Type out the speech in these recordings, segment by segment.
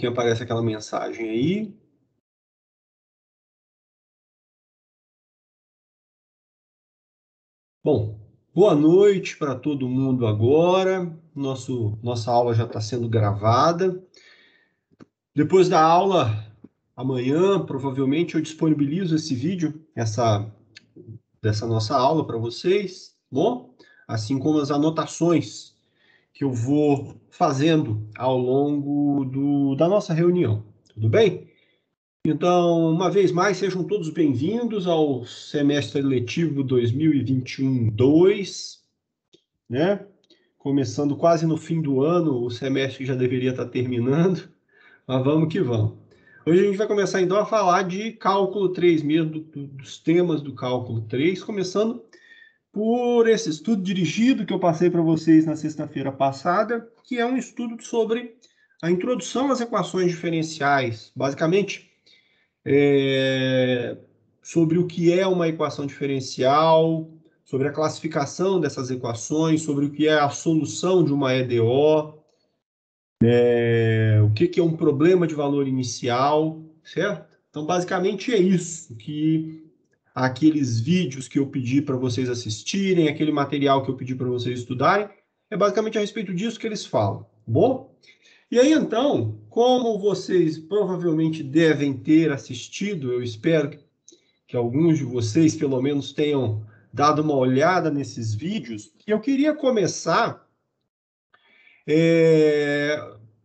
pouquinho aparece aquela mensagem aí. Bom, boa noite para todo mundo agora. Nossa aula já está sendo gravada. Depois da aula, amanhã, provavelmente, eu disponibilizo esse vídeo, dessa nossa aula para vocês, bom? Assim como as anotações que eu vou fazendo ao longo da nossa reunião, tudo bem? Então, uma vez mais, sejam todos bem-vindos ao semestre letivo 2021-2, né? Começando quase no fim do ano, o semestre já deveria estar terminando, mas vamos que vamos. Hoje a gente vai começar então a falar de cálculo 3 mesmo, dos temas do cálculo 3, começando por esse estudo dirigido que eu passei para vocês na sexta-feira passada, que é um estudo sobre a introdução às equações diferenciais, basicamente sobre o que é uma equação diferencial, sobre a classificação dessas equações, sobre o que é a solução de uma EDO, o que é um problema de valor inicial, certo? Então, basicamente é isso que aqueles vídeos que eu pedi para vocês assistirem, aquele material que eu pedi para vocês estudarem, é basicamente a respeito disso que eles falam, bom? E aí, então, como vocês provavelmente devem ter assistido, eu espero que alguns de vocês, pelo menos, tenham dado uma olhada nesses vídeos, eu queria começar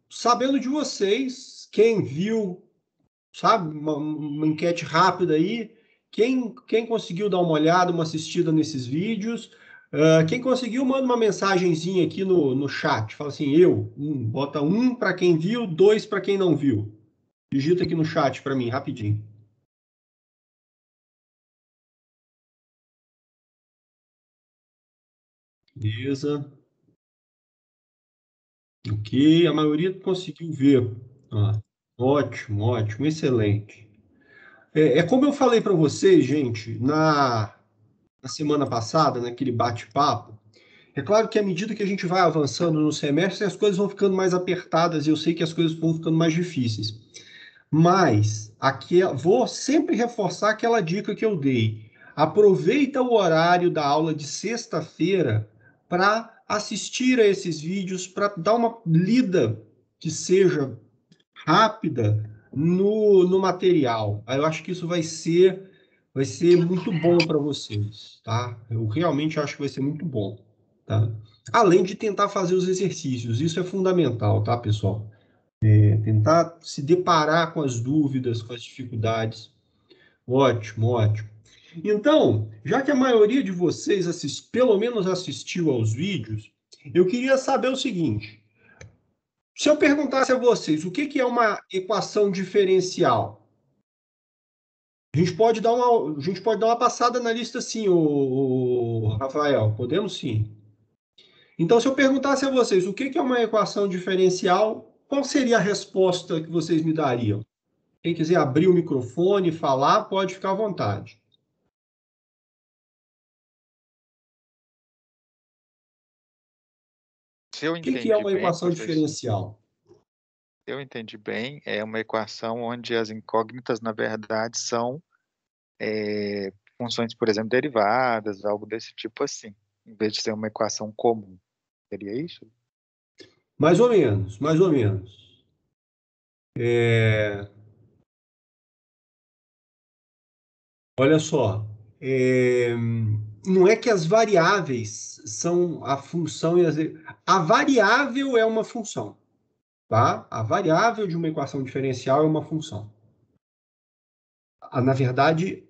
sabendo de vocês, quem viu, sabe, uma enquete rápida aí, quem conseguiu dar uma olhada, uma assistida nesses vídeos, quem conseguiu, manda uma mensagenzinha aqui no chat, fala assim, bota 1 para quem viu, 2 para quem não viu. Digita aqui no chat para mim, rapidinho. Beleza. Ok, a maioria conseguiu ver. Ah, ótimo, ótimo, excelente. É como eu falei para vocês, gente, na semana passada, naquele bate-papo, é claro que à medida que a gente vai avançando no semestre, as coisas vão ficando mais apertadas e eu sei que as coisas vão ficando mais difíceis. Mas aqui vou sempre reforçar aquela dica que eu dei. Aproveita o horário da aula de sexta-feira para assistir a esses vídeos, para dar uma lida que seja rápida no material. Eu acho que isso vai ser muito bom para vocês, tá? Eu realmente acho que vai ser muito bom, tá? Além de tentar fazer os exercícios, isso é fundamental, tá, pessoal? Tentar se deparar com as dúvidas, com as dificuldades. Ótimo, ótimo. Então, já que a maioria de vocês pelo menos assistiu aos vídeos, eu queria saber o seguinte: se eu perguntasse a vocês o que é uma equação diferencial, a gente pode dar uma passada na lista sim, o Rafael. Podemos sim. Então, se eu perguntasse a vocês o que é uma equação diferencial, qual seria a resposta que vocês me dariam? Quem quiser abrir o microfone e falar, pode ficar à vontade. Se eu O que é entendi uma bem, equação diferencial? eu entendi bem, é uma equação onde as incógnitas, na verdade, são funções, por exemplo, derivadas, algo desse tipo assim, em vez de ser uma equação comum. Seria isso? Mais ou menos, mais ou menos. Olha só, não é que as variáveis são a função e a variável é uma função, tá? A variável de uma equação diferencial é uma função. Na verdade,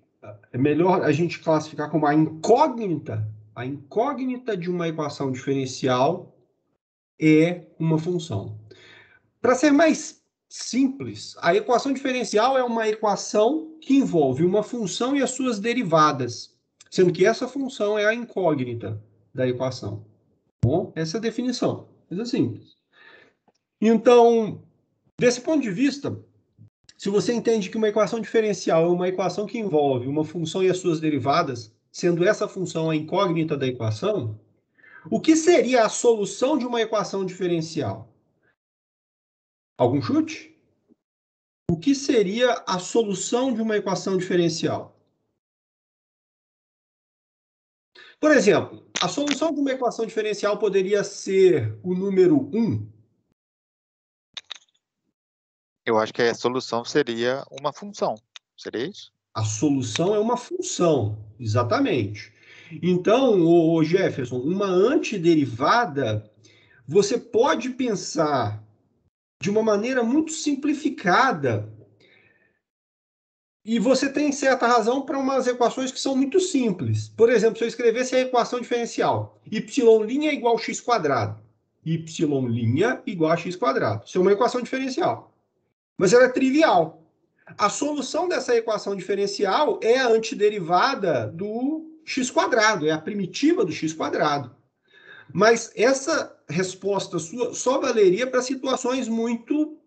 é melhor a gente classificar como a incógnita. A incógnita de uma equação diferencial é uma função. Para ser mais simples, a equação diferencial é uma equação que envolve uma função e as suas derivadas, sendo que essa função é a incógnita da equação. Bom, essa é a definição. Coisa simples. Então, desse ponto de vista, se você entende que uma equação diferencial é uma equação que envolve uma função e as suas derivadas, sendo essa função a incógnita da equação, o que seria a solução de uma equação diferencial? Algum chute? o que seria a solução de uma equação diferencial? Por exemplo, a solução de uma equação diferencial poderia ser o número 1? Eu acho que a solução seria uma função. Seria isso? A solução é uma função, exatamente. Então, o Jefferson, uma antiderivada, você pode pensar de uma maneira muito simplificada. E você tem certa razão para umas equações que são muito simples. Por exemplo, se eu escrevesse a equação diferencial, y' é igual a x quadrado, y' igual a x quadrado. Isso é uma equação diferencial. Mas ela é trivial. A solução dessa equação diferencial é a antiderivada do x quadrado, é a primitiva do x quadrado. Mas essa resposta sua só valeria para situações muito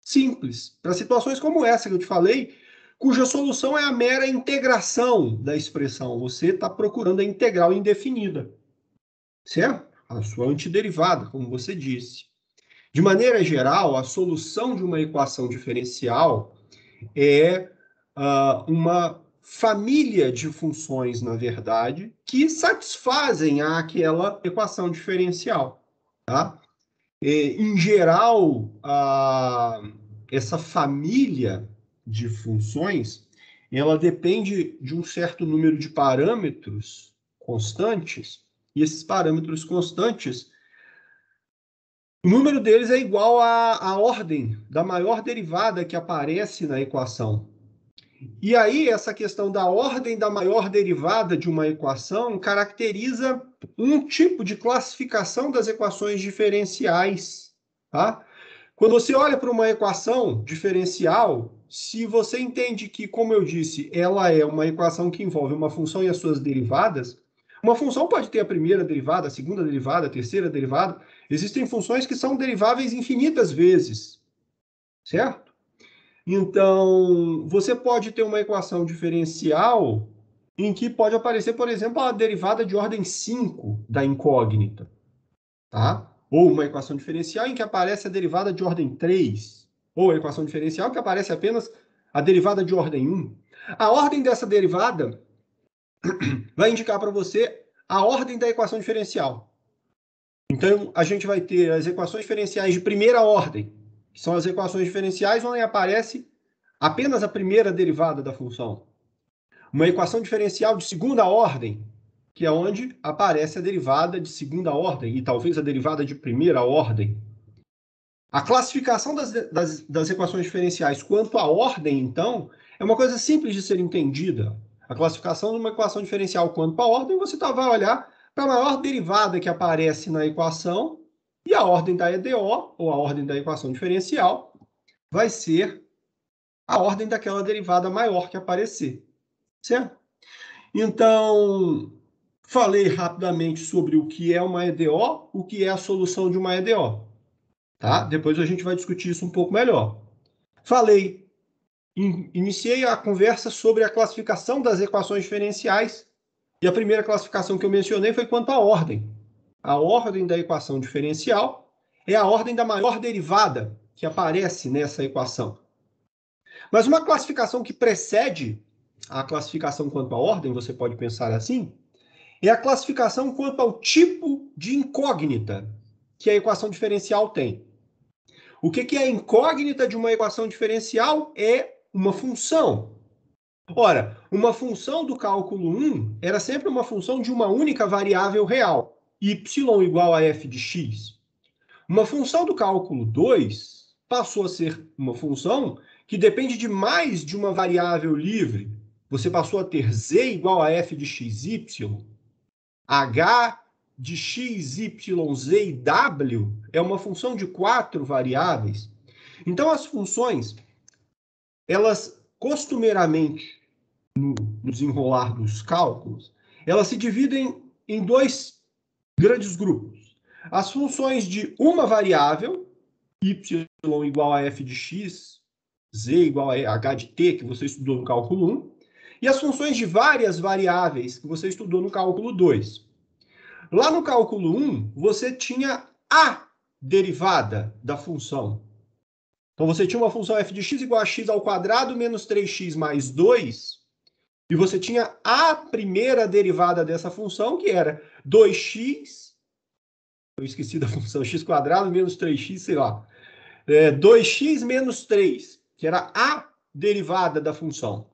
simples, para situações como essa que eu te falei, cuja solução é a mera integração da expressão. Você está procurando a integral indefinida, certo? A sua antiderivada, como você disse. De maneira geral, a solução de uma equação diferencial é uma família de funções, na verdade, que satisfazem aquela equação diferencial. Tá? Em geral, essa família de funções, ela depende de um certo número de parâmetros constantes, e esses parâmetros constantes, o número deles é igual à ordem da maior derivada que aparece na equação. E aí, essa questão da ordem da maior derivada de uma equação caracteriza um tipo de classificação das equações diferenciais. Tá? Quando você olha para uma equação diferencial, se você entende que, como eu disse, ela é uma equação que envolve uma função e as suas derivadas, uma função pode ter a primeira derivada, a segunda derivada, a terceira derivada. Existem funções que são deriváveis infinitas vezes, certo? Então, você pode ter uma equação diferencial em que pode aparecer, por exemplo, a derivada de ordem 5 da incógnita, tá? Ou uma equação diferencial em que aparece a derivada de ordem 3, ou a equação diferencial que aparece apenas a derivada de ordem 1. A ordem dessa derivada vai indicar para você a ordem da equação diferencial. Então, a gente vai ter as equações diferenciais de primeira ordem, que são as equações diferenciais onde aparece apenas a primeira derivada da função. Uma equação diferencial de segunda ordem, que é onde aparece a derivada de segunda ordem e talvez a derivada de primeira ordem. A classificação das equações diferenciais quanto à ordem, então, é uma coisa simples de ser entendida. A classificação de uma equação diferencial quanto à ordem, você vai olhar para a maior derivada que aparece na equação e a ordem da EDO, ou a ordem da equação diferencial, vai ser a ordem daquela derivada maior que aparecer, certo? Então, falei rapidamente sobre o que é uma EDO, o que é a solução de uma EDO, tá? Depois a gente vai discutir isso um pouco melhor. Iniciei a conversa sobre a classificação das equações diferenciais, e a primeira classificação que eu mencionei foi quanto à ordem. A ordem da equação diferencial é a ordem da maior derivada que aparece nessa equação. Mas uma classificação que precede a classificação quanto à ordem, você pode pensar assim, é a classificação quanto ao tipo de incógnita que a equação diferencial tem. O que é a incógnita de uma equação diferencial? É uma função. Ora, uma função do cálculo 1 era sempre uma função de uma única variável real, y igual a f de x. Uma função do cálculo 2 passou a ser uma função que depende de mais de uma variável livre. Você passou a ter z igual a f de xy, h de x, y, z e w é uma função de 4 variáveis. Então, as funções, elas costumeiramente, no desenrolar dos cálculos, elas se dividem em dois grandes grupos. As funções de uma variável, y igual a f de x, z igual a h de t, que você estudou no cálculo 1, e as funções de várias variáveis, que você estudou no cálculo 2. Lá no cálculo 1, você tinha a derivada da função. Então, você tinha uma função f de x igual a x ao quadrado menos 3x mais 2, e você tinha a primeira derivada dessa função, que era 2x, eu esqueci da função, x quadrado menos 3x, sei lá, 2x menos 3, que era a derivada da função.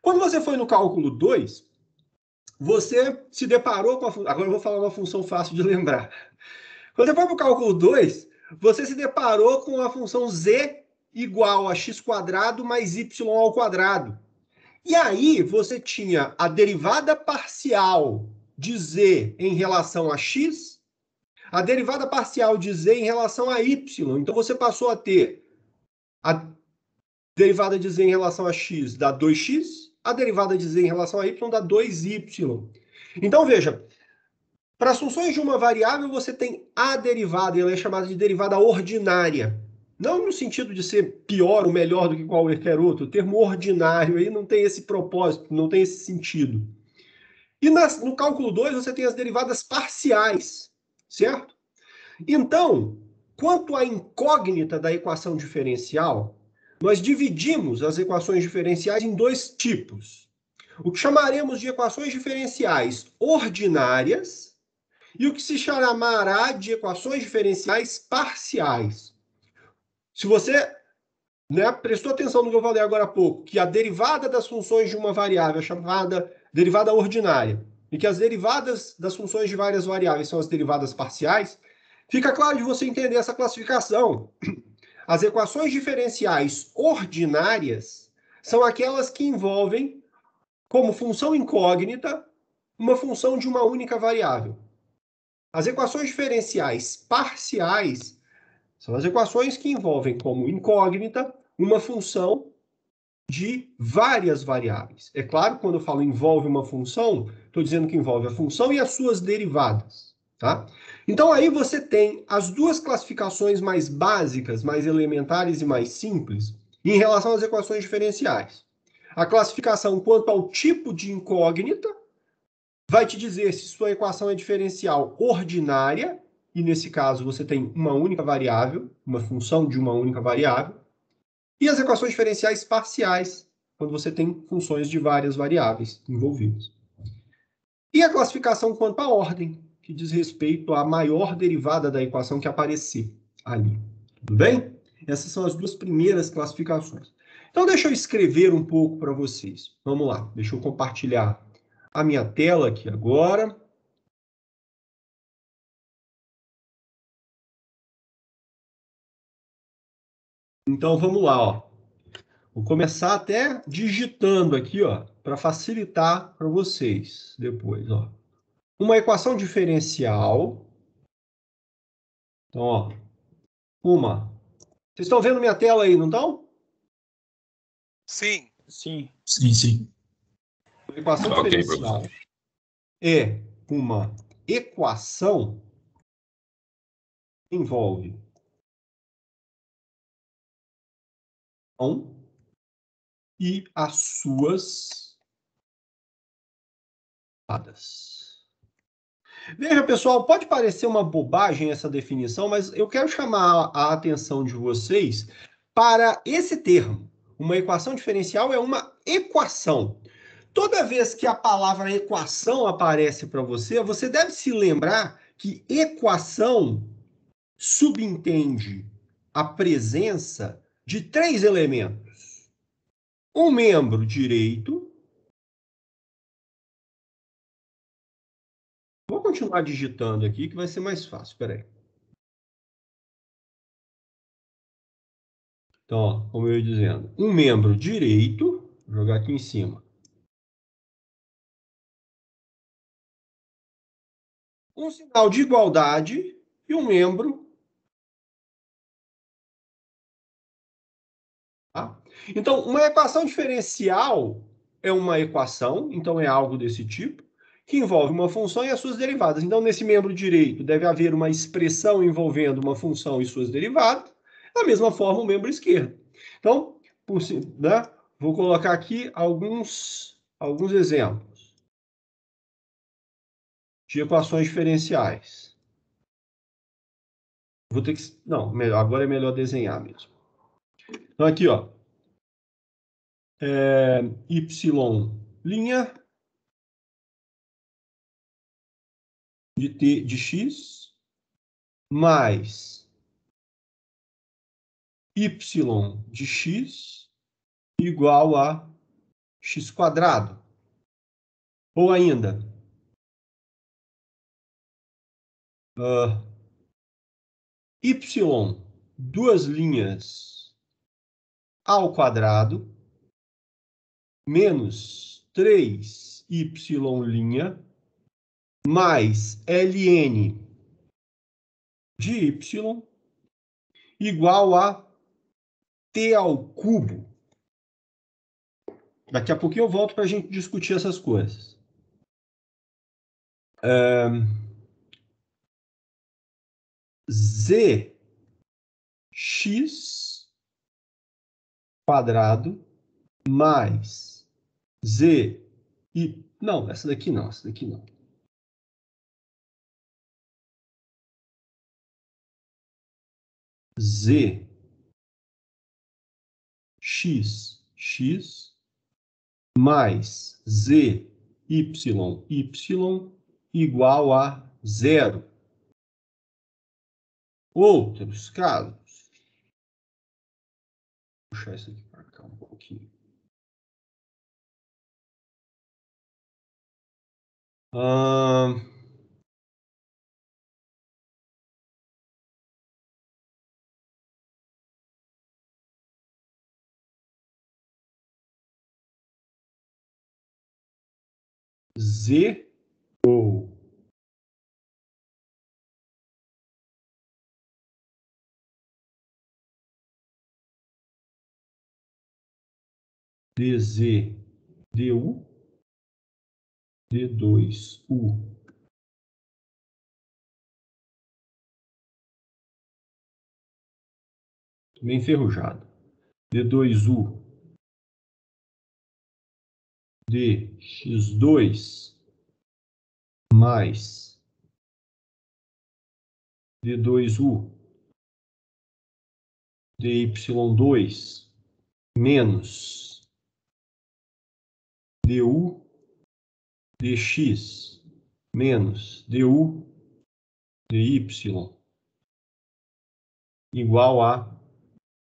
Quando você foi no cálculo 2, você se deparou com a função. Agora eu vou falar uma função fácil de lembrar. Quando você foi para o cálculo 2, você se deparou com a função z igual a x quadrado mais y ao quadrado. E aí você tinha a derivada parcial de z em relação a x, a derivada parcial de z em relação a y. Então você passou a ter a derivada de z em relação a x dá 2x, a derivada de z em relação a y dá 2y. Então veja, para as funções de uma variável, você tem a derivada, e ela é chamada de derivada ordinária. Não no sentido de ser pior ou melhor do que qualquer outro. O termo ordinário aí não tem esse propósito, não tem esse sentido. E no cálculo 2, você tem as derivadas parciais, certo? Então, quanto à incógnita da equação diferencial, nós dividimos as equações diferenciais em dois tipos. O que chamaremos de equações diferenciais ordinárias e o que se chamará de equações diferenciais parciais. Se você prestou atenção no que eu falei agora há pouco, que a derivada das funções de uma variável é chamada derivada ordinária, e que as derivadas das funções de várias variáveis são as derivadas parciais, fica claro de você entender essa classificação. As equações diferenciais ordinárias são aquelas que envolvem, como função incógnita, uma função de uma única variável. As equações diferenciais parciais são as equações que envolvem como incógnita uma função de várias variáveis. É claro, quando eu falo envolve uma função, estou dizendo que envolve a função e as suas derivadas. Tá? Então, aí você tem as duas classificações mais básicas, mais elementares e mais simples em relação às equações diferenciais. A classificação quanto ao tipo de incógnita vai te dizer se sua equação é diferencial ordinária, e nesse caso você tem uma única variável, uma função de uma única variável, e as equações diferenciais parciais, quando você tem funções de várias variáveis envolvidas. E a classificação quanto à ordem, que diz respeito à maior derivada da equação que aparecer ali. Tudo bem? Essas são as duas primeiras classificações. Então, deixa eu escrever um pouco para vocês. Vamos lá, deixa eu compartilhar a minha tela aqui agora. Então, vamos lá, ó. Vou começar até digitando aqui, ó, para facilitar para vocês depois, ó. Uma equação diferencial. Então, ó, uma. Vocês estão vendo minha tela aí, não estão? Sim. Sim. Uma equação diferencial é uma equação que envolve e as suas derivadas. Veja, pessoal, pode parecer uma bobagem essa definição, mas eu quero chamar a atenção de vocês para esse termo. Uma equação diferencial é uma equação. Toda vez que a palavra equação aparece para você, você deve se lembrar que equação subentende a presença de três elementos. Um membro direito. Vou continuar digitando aqui, que vai ser mais fácil. Espera aí. Então, ó, como eu ia dizendo, um membro direito, vou jogar aqui em cima. Um sinal de igualdade e um membro. Tá? Então, uma equação diferencial é uma equação, então é algo desse tipo, que envolve uma função e as suas derivadas. Então, nesse membro direito, deve haver uma expressão envolvendo uma função e suas derivadas. Da mesma forma, o membro esquerdo. Então, vou colocar aqui alguns exemplos de equações diferenciais. Vou ter que... Não, melhor, agora é melhor desenhar mesmo. Então, aqui, ó. Y' de t de x mais y de x igual a x². Ou ainda, y, duas linhas ao quadrado, menos 3y' mais ln de y igual a t ao cubo. Daqui a pouquinho eu volto para a gente discutir essas coisas. Zx² mais z e não, essa daqui não, essa daqui não. Zx mais zy igual a 0. Outros casos. Vou puxar isso aqui para cá um pouquinho. Z ou dz du d2u meio enferrujado. D2u dx2 mais d2u dy2 menos du dx menos du dy igual a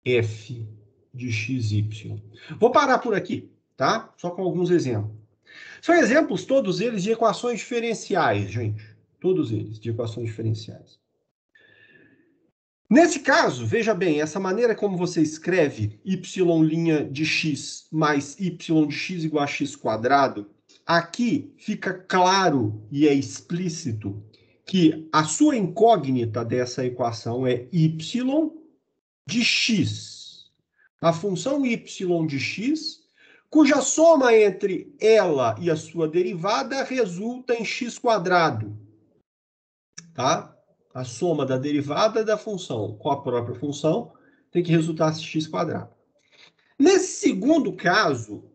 f de xy. Vou parar por aqui, tá? Só com alguns exemplos. São exemplos, todos eles, de equações diferenciais, gente. Todos eles, de equações diferenciais. Nesse caso, veja bem, essa maneira como você escreve y' de x mais y de x igual a x², aqui fica claro e é explícito que a sua incógnita dessa equação é y de x. A função y de x, cuja soma entre ela e a sua derivada resulta em x². Tá? A soma da derivada da função com a própria função tem que resultar em x². Nesse segundo caso,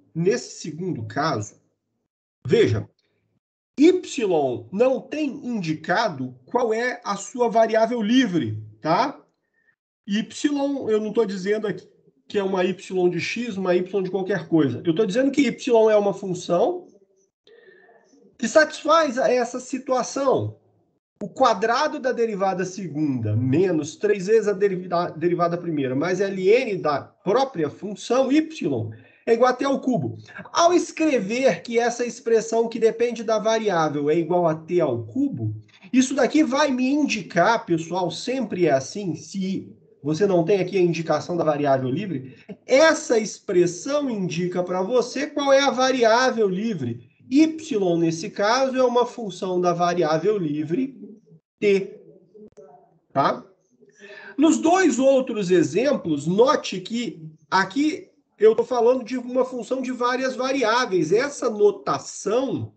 veja, y não tem indicado qual é a sua variável livre, tá? Y, eu não estou dizendo aqui que é uma y de x, uma y de qualquer coisa. Eu estou dizendo que y é uma função que satisfaz essa situação. O quadrado da derivada segunda menos 3 vezes a derivada primeira mais ln da própria função y é igual a t ao cubo. Ao escrever que essa expressão que depende da variável é igual a t ao cubo, isso daqui vai me indicar, pessoal, sempre é assim, se você não tem aqui a indicação da variável livre, essa expressão indica para você qual é a variável livre. Y, nesse caso, é uma função da variável livre t. Tá? Nos dois outros exemplos, note que aqui eu estou falando de uma função de várias variáveis. Essa notação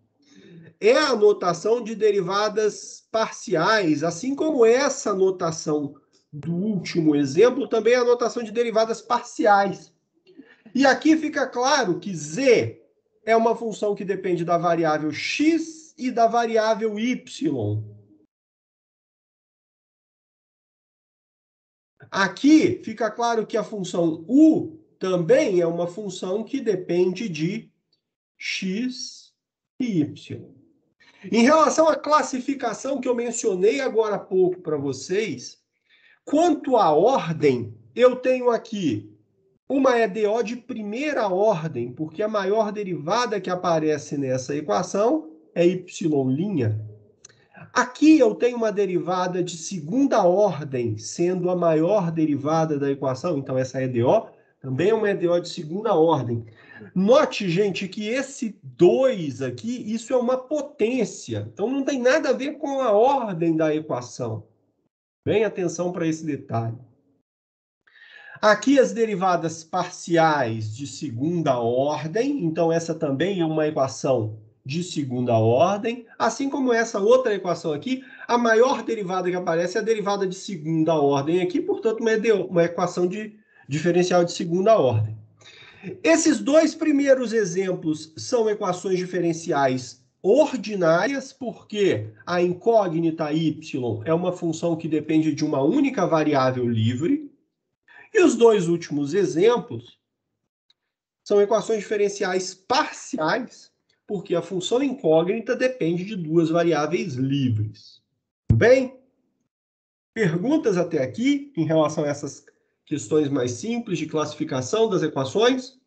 é a notação de derivadas parciais, assim como essa notação do último exemplo também é a notação de derivadas parciais. E aqui fica claro que z é uma função que depende da variável x e da variável y. Aqui fica claro que a função u também é uma função que depende de x e y. Em relação à classificação que eu mencionei agora há pouco para vocês, quanto à ordem, eu tenho aqui uma EDO de primeira ordem, porque a maior derivada que aparece nessa equação é y'. Aqui eu tenho uma derivada de segunda ordem, sendo a maior derivada da equação, então essa EDO também é uma EDO de segunda ordem. Note, gente, que esse 2 aqui, isso é uma potência, então não tem nada a ver com a ordem da equação. Bem, atenção para esse detalhe. Aqui as derivadas parciais de segunda ordem, então essa também é uma equação de segunda ordem, assim como essa outra equação aqui, a maior derivada que aparece é a derivada de segunda ordem aqui, portanto uma equação de diferencial de segunda ordem. Esses dois primeiros exemplos são equações diferenciais ordinárias, porque a incógnita y é uma função que depende de uma única variável livre. E os dois últimos exemplos são equações diferenciais parciais, porque a função incógnita depende de duas variáveis livres. Bem, perguntas até aqui em relação a essas questões mais simples de classificação das equações?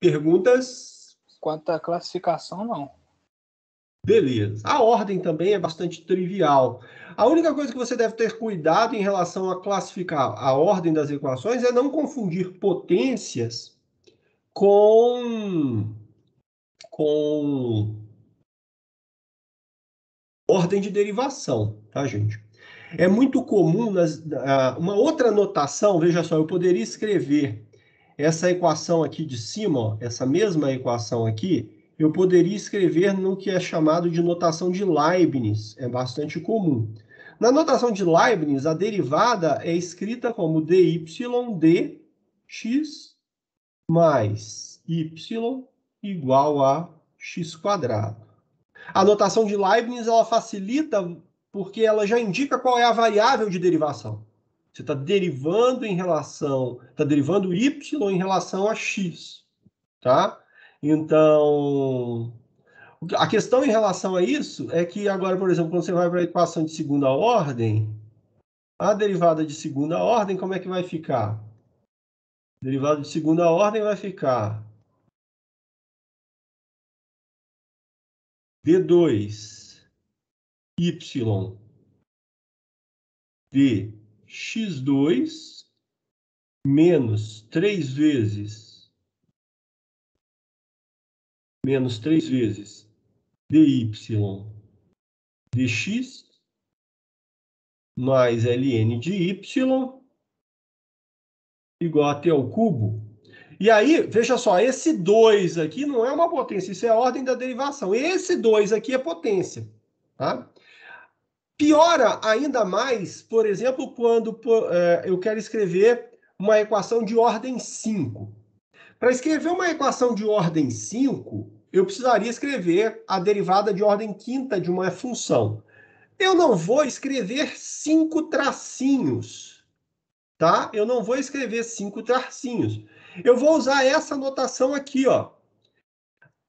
Perguntas? Quanto à classificação, não. Beleza. A ordem também é bastante trivial. A única coisa que você deve ter cuidado em relação a classificar a ordem das equações é não confundir potências com ordem de derivação, tá, gente? É muito comum, uma outra notação, veja só, eu poderia escrever essa equação aqui de cima, ó, essa mesma equação aqui, eu poderia escrever no que é chamado de notação de Leibniz, é bastante comum. Na notação de Leibniz, a derivada é escrita como dy dx mais y igual a x². A notação de Leibniz ela facilita porque ela já indica qual é a variável de derivação. Você está derivando y em relação a x, tá? Então, a questão em relação a isso é que agora, por exemplo, quando você vai para a equação de segunda ordem, a derivada de segunda ordem, como é que vai ficar? A derivada de segunda ordem vai ficar d2 y dx2 menos 3 vezes dy dx mais ln de y igual a t ao cubo. E aí, veja só, esse 2 aqui não é uma potência, isso é a ordem da derivação. Esse 2 aqui é potência, tá? Piora ainda mais, por exemplo, quando eu quero escrever uma equação de ordem 5. Para escrever uma equação de ordem 5, eu precisaria escrever a derivada de ordem quinta de uma função. Eu não vou escrever 5 tracinhos, tá? Eu não vou escrever 5 tracinhos. Eu vou usar essa notação aqui, ó.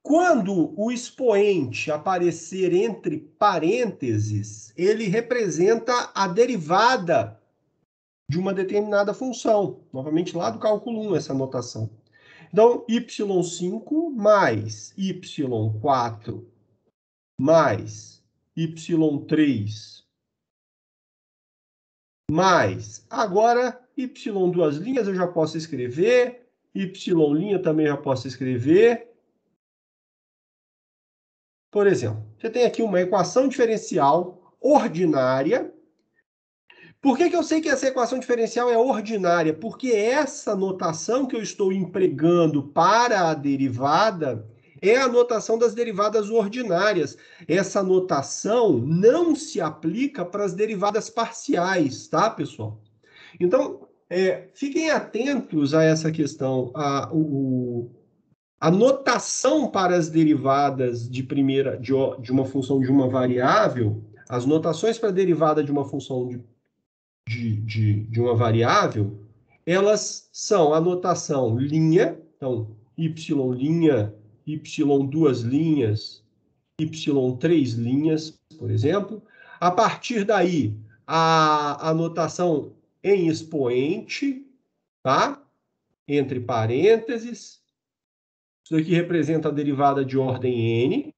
Quando o expoente aparecer entre parênteses, ele representa a derivada de uma determinada função. Novamente, lá do cálculo 1, essa notação. Então, y5 mais y4 mais y3 mais, agora, y duas linhas eu já posso escrever, y' também já posso escrever. Por exemplo, você tem aqui uma equação diferencial ordinária. Por que eu sei que essa equação diferencial é ordinária? Porque essa notação que eu estou empregando para a derivada é a notação das derivadas ordinárias. Essa notação não se aplica para as derivadas parciais, tá, pessoal? Então, fiquem atentos a essa questão. A notação para as derivadas de uma função de uma variável, As notações para derivada de uma função de uma variável, elas são a notação linha, então, y', y duas linhas, y três linhas, por exemplo. A partir daí, a notação em expoente, tá? Entre parênteses. Isso aqui representa a derivada de ordem n.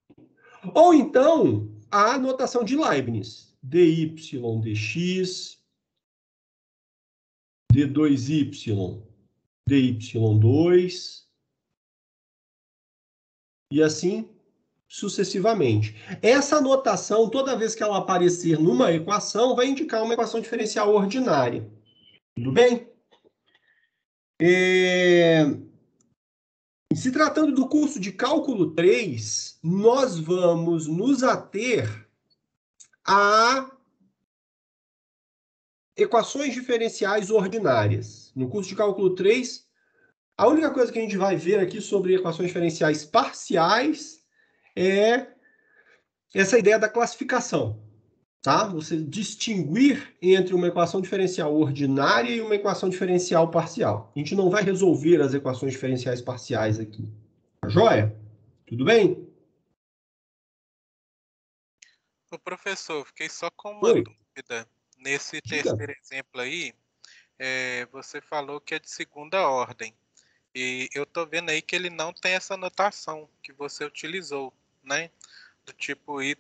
Ou então, a notação de Leibniz. dy dx, d2y, dy2, e assim sucessivamente. Essa notação, toda vez que ela aparecer numa equação, vai indicar uma equação diferencial ordinária. Tudo bem? Se tratando do curso de cálculo 3, nós vamos nos ater a equações diferenciais ordinárias. No curso de cálculo 3, a única coisa que a gente vai ver aqui sobre equações diferenciais parciais é essa ideia da classificação. Tá? Você distinguir entre uma equação diferencial ordinária e uma equação diferencial parcial. A gente não vai resolver as equações diferenciais parciais aqui. Tá joia? Tudo bem? Ô, professor, fiquei só com uma Oi. dúvida. Nesse Diga. terceiro exemplo aí, você falou que é de segunda ordem. E eu tô vendo aí que ele não tem essa notação que você utilizou, né? Do tipo y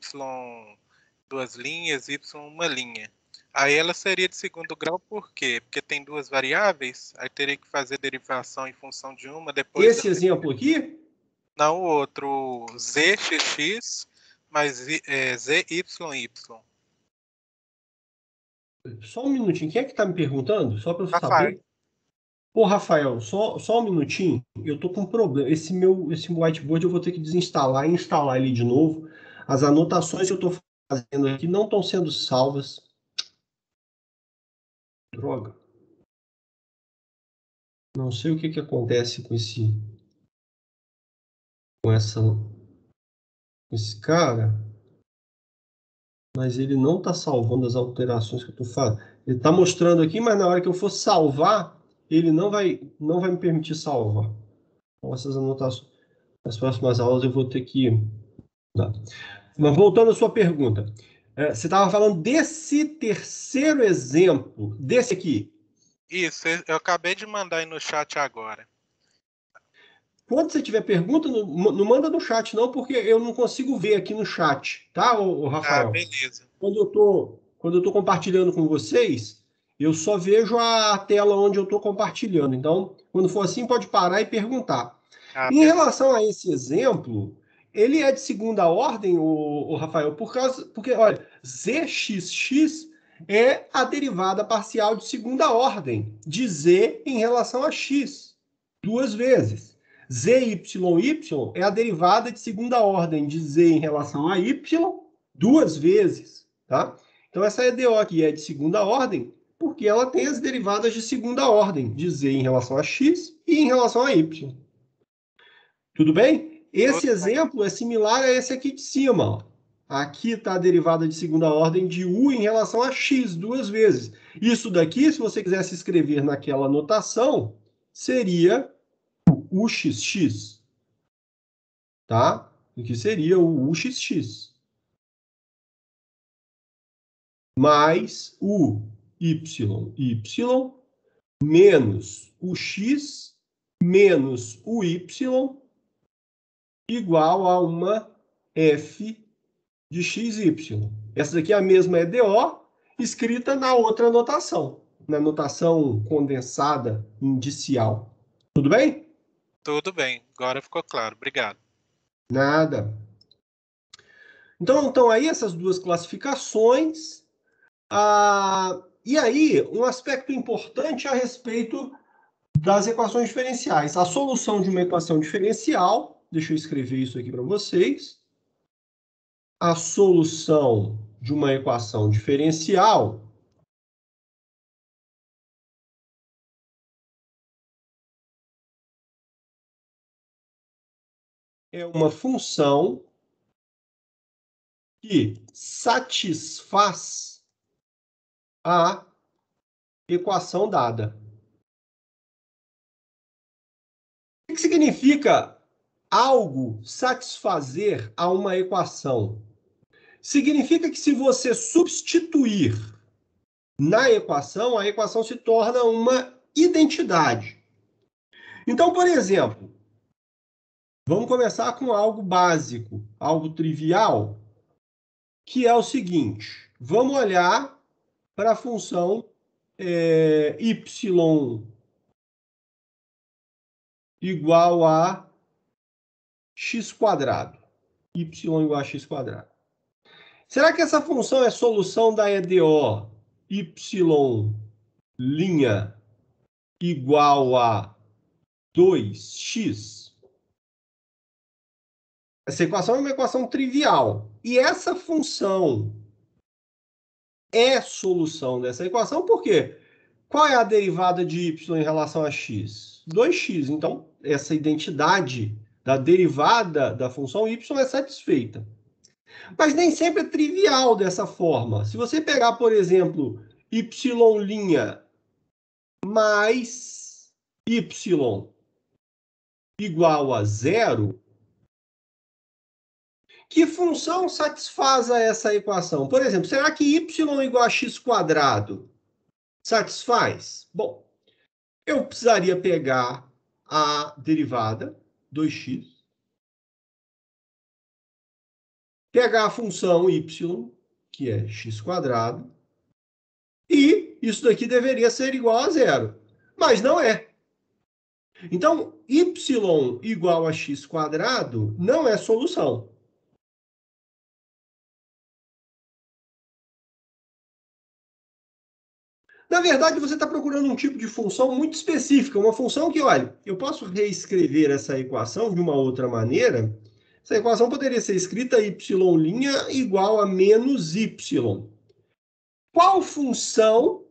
duas linhas, y uma linha. Aí ela seria de segundo grau por quê? Porque tem duas variáveis, aí teria que fazer derivação em função de uma, depois... Esse exemplo aqui? Não, o outro, zxx mais zyy. Só um minutinho. Quem é que está me perguntando? Só para eu Rafael. saber. Ô, Rafael, só um minutinho. Eu tô com um problema. Esse whiteboard eu vou ter que desinstalar e instalar ele de novo. As anotações que eu estou fazendo aqui não estão sendo salvas. Droga. Não sei o que acontece com esse cara, mas ele não está salvando as alterações que eu estou fazendo. Ele está mostrando aqui, mas na hora que eu for salvar, ele não vai me permitir salvar. Então, essas anotações, nas próximas aulas eu vou ter que... Tá. Mas voltando à sua pergunta, você estava falando desse terceiro exemplo, desse aqui. Isso, eu acabei de mandar aí no chat agora. Quando você tiver pergunta, não manda no chat, não, porque eu não consigo ver aqui no chat, tá, Rafael? Ah, beleza. Quando eu estou compartilhando com vocês, eu só vejo a tela onde eu estou compartilhando. Então, quando for assim, pode parar e perguntar. Ah, Em beleza. relação a esse exemplo, ele é de segunda ordem, o Rafael, porque, olha, zxx é a derivada parcial de segunda ordem de z em relação a x, duas vezes. Zyy é a derivada de segunda ordem de z em relação a y, duas vezes. Tá? Então, essa EDO aqui é de segunda ordem, porque ela tem as derivadas de segunda ordem, de z em relação a x e em relação a y. Tudo bem? Esse exemplo é similar a esse aqui de cima. Ó. Aqui está a derivada de segunda ordem de u em relação a x, duas vezes. Isso daqui, se você quisesse escrever naquela notação, seria o uxx. Tá? O que seria o uxx. Mais o y menos o x menos o y igual a uma f de xy. Essa daqui é a mesma EDO escrita na outra notação, na notação condensada indicial. Tudo bem? Tudo bem, agora ficou claro. Obrigado. Nada. Então aí essas duas classificações. E aí, um aspecto importante a respeito das equações diferenciais. A solução de uma equação diferencial, deixa eu escrever isso aqui para vocês. A solução de uma equação diferencial é uma função que satisfaz a equação dada. O que significa algo satisfazer a uma equação? Significa que se você substituir na equação, a equação se torna uma identidade. Então, por exemplo, vamos começar com algo básico, algo trivial, que é o seguinte. Vamos olhar para a função y igual a x². Y igual a x². Será que essa função é solução da EDO y' igual a 2x? Essa equação é uma equação trivial. E essa função é solução dessa equação por quê? Qual é a derivada de y em relação a x? 2x. Então, essa identidade da derivada da função y é satisfeita. Mas nem sempre é trivial dessa forma. Se você pegar, por exemplo, y' mais y igual a 0, que função satisfaz essa equação? Por exemplo, será que y igual a x² satisfaz? Bom, eu precisaria pegar a derivada, 2x, pegar a função y, que é x², e isso daqui deveria ser igual a 0. Mas não é. Então, y igual a x² não é solução. Na verdade, você está procurando um tipo de função muito específica, uma função que, olha, eu posso reescrever essa equação de uma outra maneira. Essa equação poderia ser escrita y' igual a menos y. Qual função,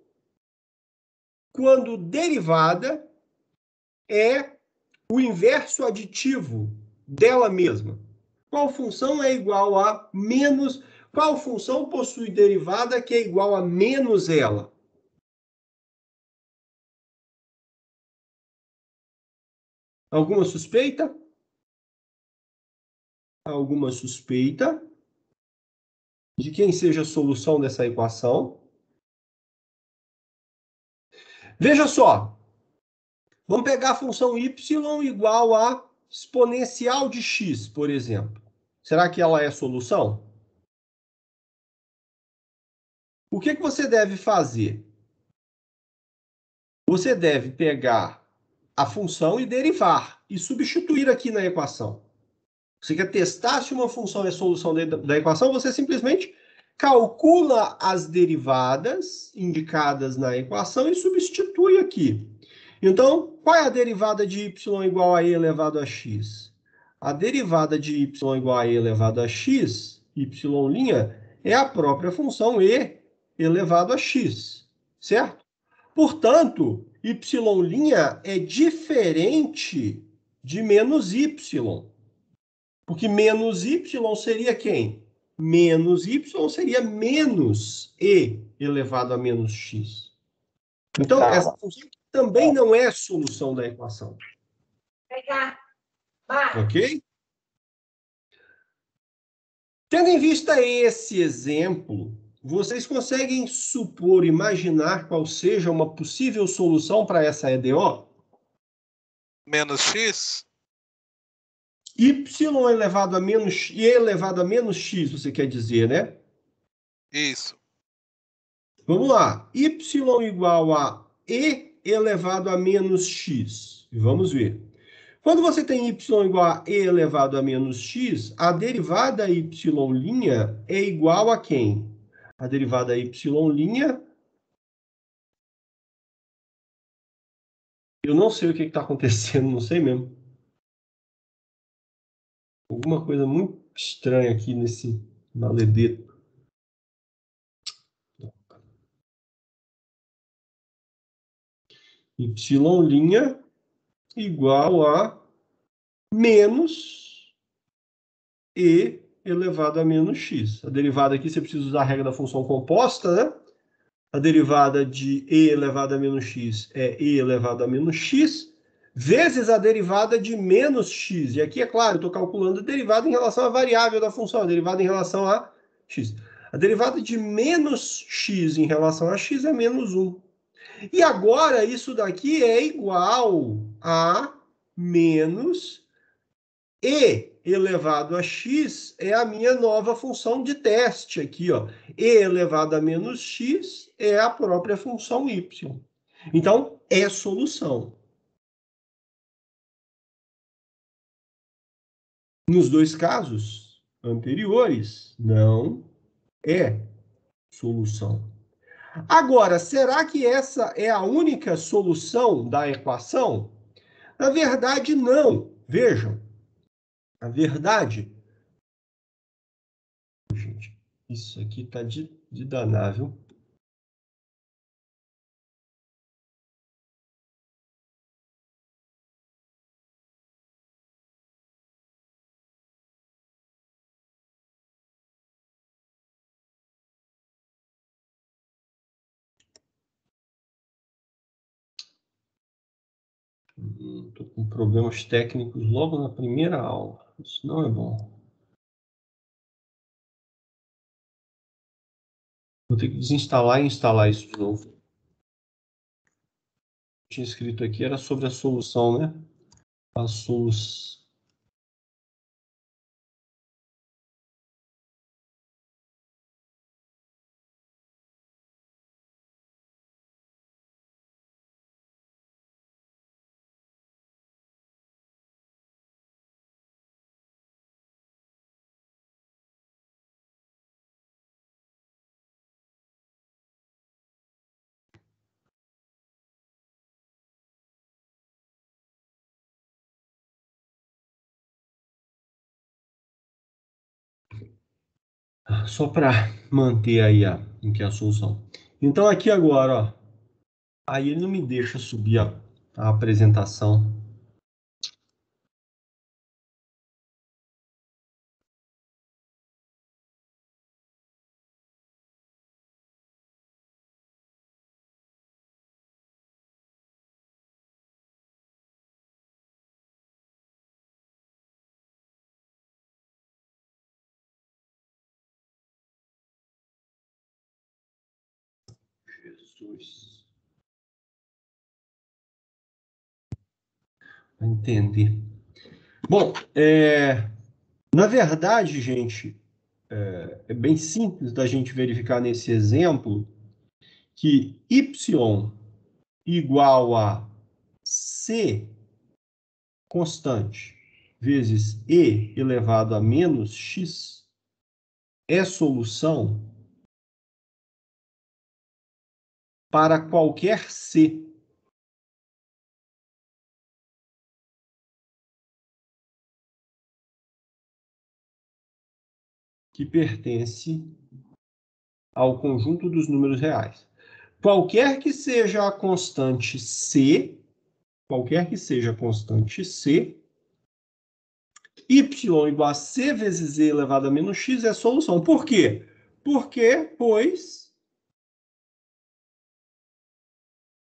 quando derivada, é o inverso aditivo dela mesma? Qual função é igual a menos... Qual função possui derivada que é igual a menos ela? Alguma suspeita? Alguma suspeita de quem seja a solução dessa equação? Veja só. Vamos pegar a função y igual a exponencial de x, por exemplo. Será que ela é solução? O que você deve fazer? Você deve pegar a função e derivar, e substituir aqui na equação. Você quer testar se uma função é solução da equação, você simplesmente calcula as derivadas indicadas na equação e substitui aqui. Então, qual é a derivada de y igual a e elevado a x? A derivada de y igual a e elevado a x, y', é a própria função e elevado a x, certo? Portanto, y' é diferente de menos y. Porque menos y seria quem? Menos y seria menos e elevado a menos x. Então, essa função também não é solução da equação. Ok? Tendo em vista esse exemplo, vocês conseguem supor, imaginar qual seja uma possível solução para essa EDO? Menos x? Y elevado a menos e elevado a menos x, você quer dizer, né? Isso. Vamos lá. Y igual a e elevado a menos x. E vamos ver. Quando você tem y igual a e elevado a menos x, a derivada y' é igual a quem? A derivada y', eu não sei o que está acontecendo, não sei mesmo. Alguma coisa muito estranha aqui nesse maledeto. Y' igual a menos e elevado a menos x. A derivada aqui você precisa usar a regra da função composta, né? A derivada de e elevado a menos x é e elevado a menos x, vezes a derivada de menos x. E aqui, é claro, estou calculando a derivada em relação à variável da função, a derivada em relação a x. A derivada de menos x em relação a x é menos 1. E agora, isso daqui é igual a menos e elevado a x é a minha nova função de teste aqui, ó. E elevado a menos x é a própria função y. Então, é solução. Nos dois casos anteriores, não é solução. Agora, será que essa é a única solução da equação? Na verdade, não. Vejam, na verdade, gente, isso aqui tá de danar, viu? Estou com problemas técnicos logo na primeira aula. Isso não é bom. Vou ter que desinstalar e instalar isso de novo. O que tinha escrito aqui era sobre a solução, né? A solução. Só para manter aí em que é a solução. Então, aqui agora, ó, aí ele não me deixa subir a apresentação. Jesus. Para entender. Bom, na verdade, gente, é bem simples da gente verificar nesse exemplo que y igual a c constante vezes e elevado a menos x é solução para qualquer c. Que pertence ao conjunto dos números reais. Qualquer que seja a constante c, y igual a c vezes e elevado a menos x é a solução. Por quê? Pois,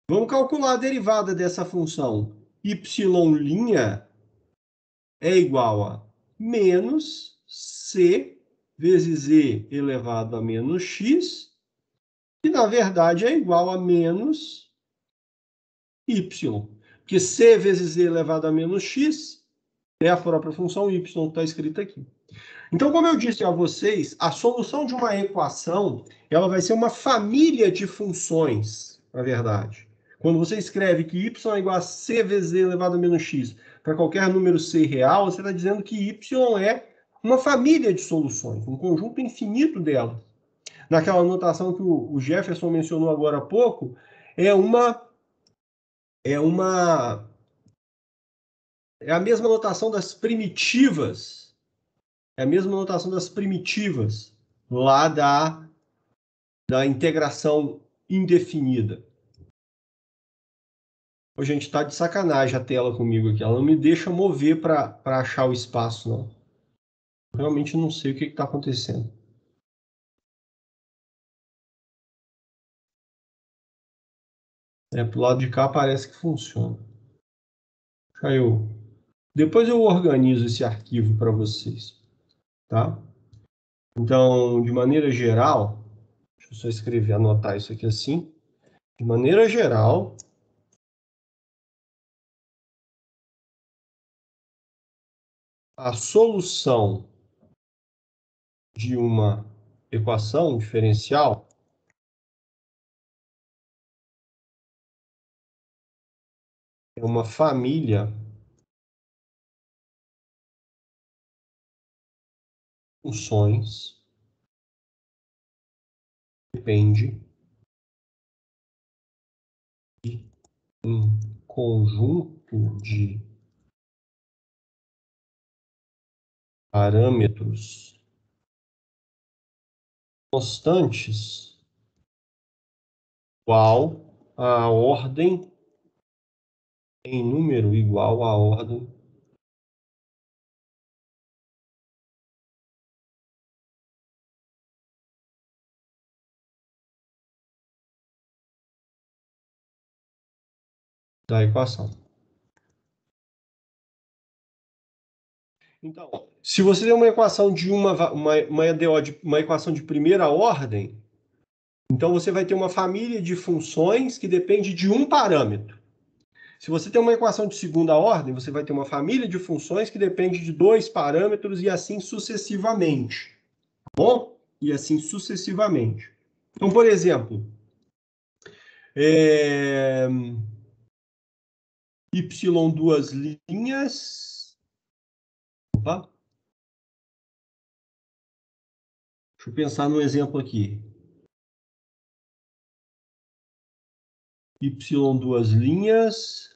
vamos calcular a derivada dessa função. Y' é igual a menos c vezes e elevado a menos x, que na verdade é igual a menos y. Porque c vezes e elevado a menos x é a própria função y que está escrita aqui. Então, como eu disse a vocês, a solução de uma equação ela vai ser uma família de funções, na verdade. Quando você escreve que y é igual a c vezes e elevado a menos x para qualquer número c real, você está dizendo que y é uma família de soluções, um conjunto infinito delas. Naquela notação que o Jefferson mencionou agora há pouco, é a mesma notação das primitivas. É a mesma notação das primitivas lá da integração indefinida. Ô, gente, tá de sacanagem a tela comigo aqui. Ela não me deixa mover para achar o espaço, não. Realmente não sei o que está acontecendo. Pro lado de cá parece que funciona. Depois eu organizo esse arquivo para vocês, tá? Então, de maneira geral, deixa eu só escrever, anotar isso aqui assim. De maneira geral, a solução de uma equação diferencial é uma família de funções que depende de um conjunto de parâmetros constantes igual à ordem em número igual à ordem da equação. Então, se você tem uma equação de uma equação de primeira ordem, então você vai ter uma família de funções que depende de um parâmetro. Se você tem uma equação de segunda ordem, você vai ter uma família de funções que depende de dois parâmetros e assim sucessivamente. Tá bom? E assim sucessivamente. Então, por exemplo, y duas linhas. Opa. Deixa eu pensar num exemplo aqui. Y duas linhas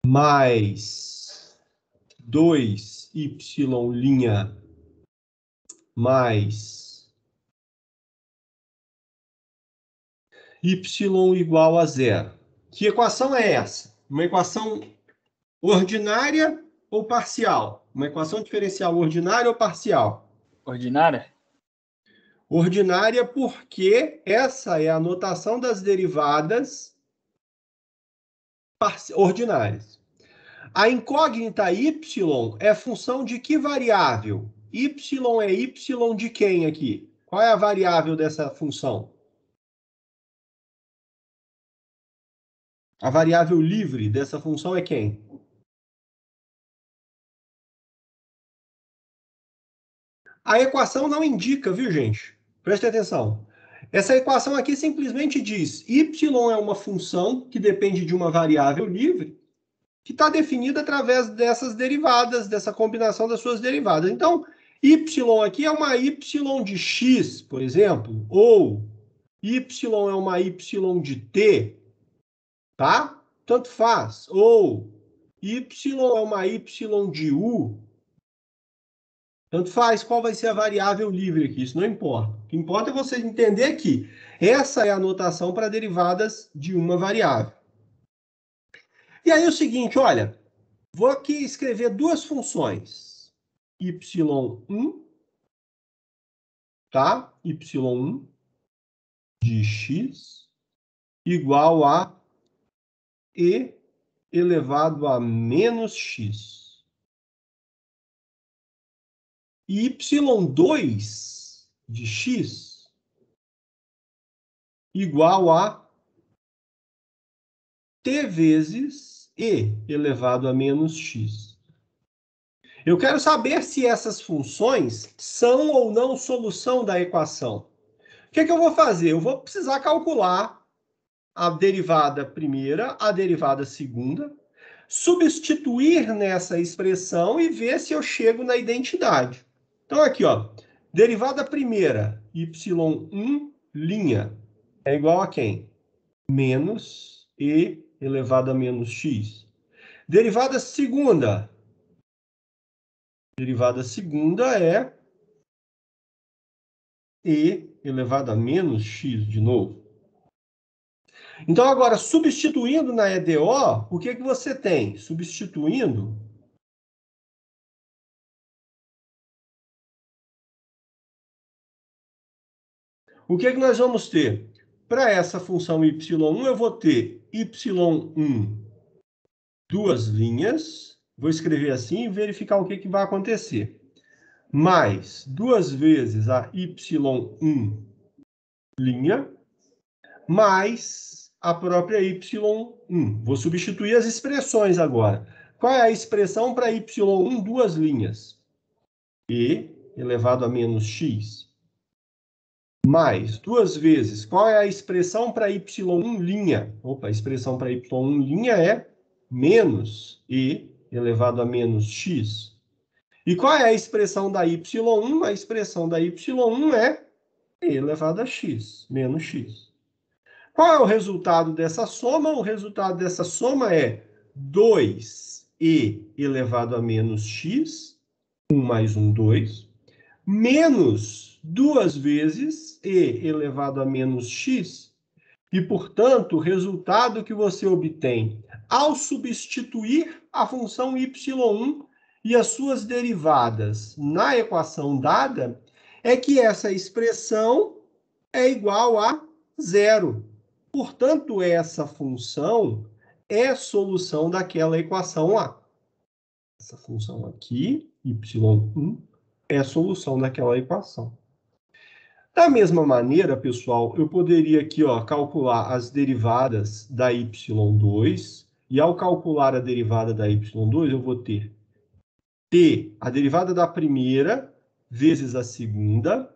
mais 2y' mais y igual a zero. Que equação é essa? Uma equação ordinária ou parcial? Uma equação diferencial ordinária ou parcial? Ordinária? Ordinária porque essa é a notação das derivadas ordinárias. A incógnita y é função de que variável? Y é y de quem aqui? Qual é a variável dessa função? A variável livre dessa função é quem? A equação não indica, viu, gente? Preste atenção. Essa equação aqui simplesmente diz y é uma função que depende de uma variável livre que está definida através dessas derivadas, dessa combinação das suas derivadas. Então, y aqui é uma y de x, por exemplo, ou y é uma y de t, tá? Tanto faz. Ou y é uma y de u, tanto faz. Qual vai ser a variável livre aqui? Isso não importa. O que importa é você entender que essa é a notação para derivadas de uma variável. E aí é o seguinte, olha, vou aqui escrever duas funções. y1, tá? y1 de x igual a e elevado a menos x. E y2 de x igual a t vezes e elevado a menos x. Eu quero saber se essas funções são ou não solução da equação. O que é que eu vou fazer? Eu vou precisar calcular a derivada primeira, a derivada segunda, substituir nessa expressão e ver se eu chego na identidade. Então, aqui, ó, derivada primeira, y1' é igual a quem? Menos e elevado a menos x. Derivada segunda é e elevado a menos x de novo. Então, agora, substituindo na EDO, o que que você tem? Substituindo, O que é que nós vamos ter? Para essa função y1, eu vou ter y1 duas linhas, vou escrever assim e verificar o que, que vai acontecer. Mais duas vezes a y1 linha, mais a própria y1. Vou substituir as expressões agora. Qual é a expressão para y1 duas linhas? E elevado a menos x. Mais duas vezes. Qual é a expressão para y1 linha? Opa, a expressão para y1 linha é menos e elevado a menos x. E qual é a expressão da y1? A expressão da y1 é e elevado a x, menos x. Qual é o resultado dessa soma? O resultado dessa soma é 2e elevado a menos x, 1 mais 1, 2, menos duas vezes e elevado a menos x, e, portanto, o resultado que você obtém ao substituir a função y1 e as suas derivadas na equação dada é que essa expressão é igual a zero. Portanto, essa função é solução daquela equação lá. Essa função aqui, y1, é a solução daquela equação. Da mesma maneira, pessoal, eu poderia aqui, ó, calcular as derivadas da y2, e ao calcular a derivada da y2, eu vou ter t, a derivada da primeira, vezes a segunda,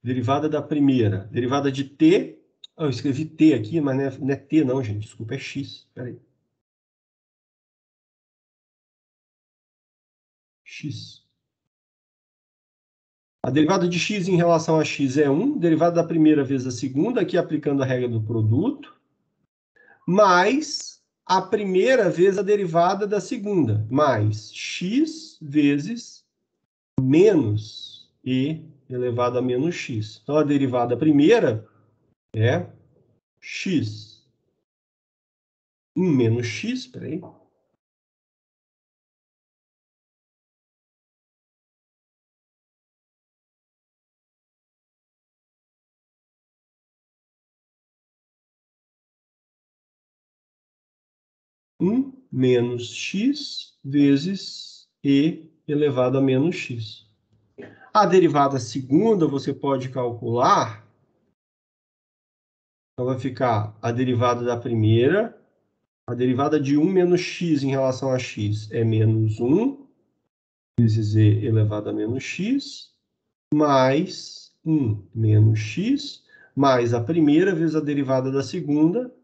derivada da primeira, derivada de t, eu escrevi t aqui, mas não é t não, gente, desculpa, é x, peraí. X. A derivada de x em relação a x é 1, derivada da primeira vezes a segunda, aqui aplicando a regra do produto, mais a primeira vezes a derivada da segunda, mais x vezes menos e elevado a menos x. Então, a derivada primeira é x. 1 menos x, peraí. Menos x vezes e elevado a menos x. A derivada segunda você pode calcular. Então, vai ficar a derivada da primeira. A derivada de 1 menos x em relação a x é menos 1 vezes e elevado a menos x, mais 1 menos x, mais a primeira vezes a derivada da segunda.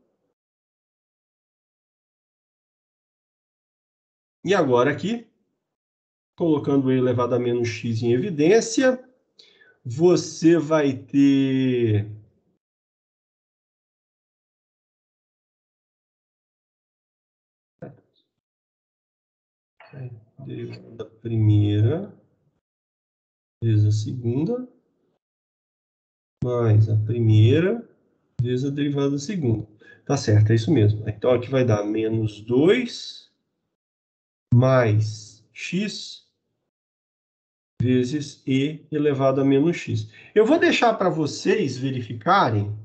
E agora aqui, colocando e elevado a menos x em evidência, você vai ter derivada da primeira vezes a segunda, mais a primeira vezes a derivada da segunda. Tá certo, é isso mesmo. Então, aqui vai dar menos 2 mais x vezes e elevado a menos x. Eu vou deixar para vocês verificarem.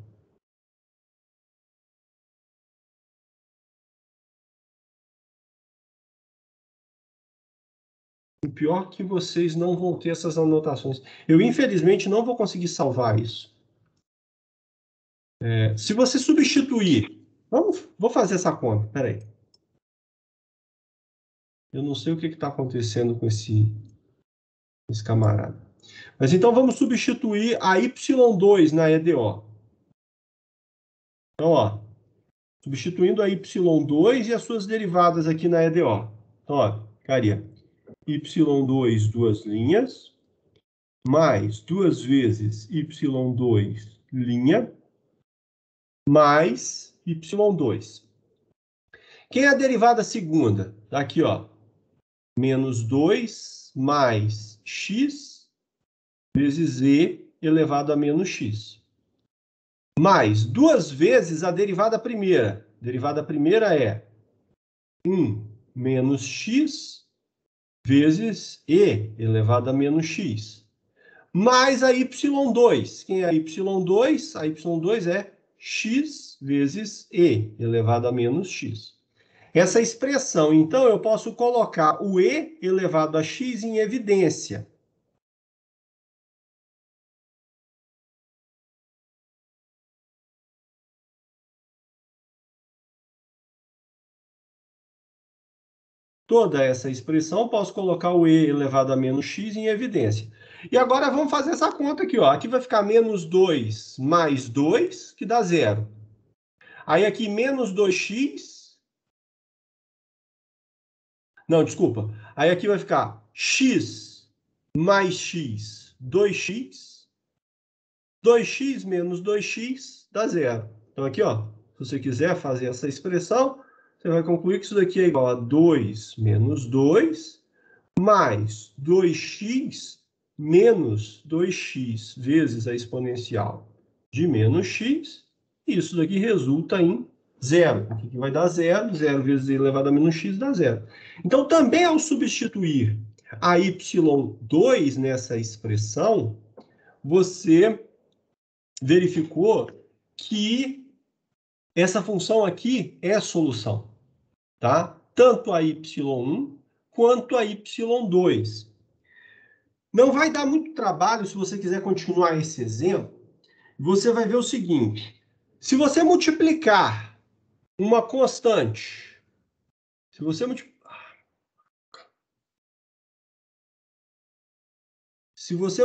O pior é que vocês não vão ter essas anotações. Eu, infelizmente, não vou conseguir salvar isso. Se você substituir... Vou fazer essa conta, peraí. Eu não sei o que está acontecendo com esse camarada. Mas então vamos substituir a y2 na EDO. Então, ó, substituindo a y2 e as suas derivadas aqui na EDO. Então, ó, ficaria y2, duas linhas, mais duas vezes y2 linha, mais y2. Quem é a derivada segunda? Tá aqui, ó. Menos 2 mais x vezes e elevado a menos x. Mais duas vezes a derivada primeira. A derivada primeira é 1 menos x vezes e elevado a menos x. mais a y2. Quem é a y2? A y2 é x vezes e elevado a menos x. Essa expressão, então, eu posso colocar o e elevado a x em evidência. Toda essa expressão, posso colocar o e elevado a menos x em evidência. E agora vamos fazer essa conta aqui, ó. Aqui vai ficar menos 2 mais 2, que dá 0. Aí aqui menos 2x. Não, desculpa. Aí aqui vai ficar x mais x, 2x. 2x menos 2x dá 0. Então aqui, ó, se você quiser fazer essa expressão, você vai concluir que isso daqui é igual a 2 menos 2 mais 2x menos 2x vezes a exponencial de menos x. E isso daqui resulta em 0. O que vai dar 0? 0 vezes e elevado a menos x dá 0. Então, também ao substituir a y2 nessa expressão, você verificou que essa função aqui é a solução, tá? Tanto a y1 quanto a y2. Não vai dar muito trabalho se você quiser continuar esse exemplo. Você vai ver o seguinte: se você multiplicar uma constante, se você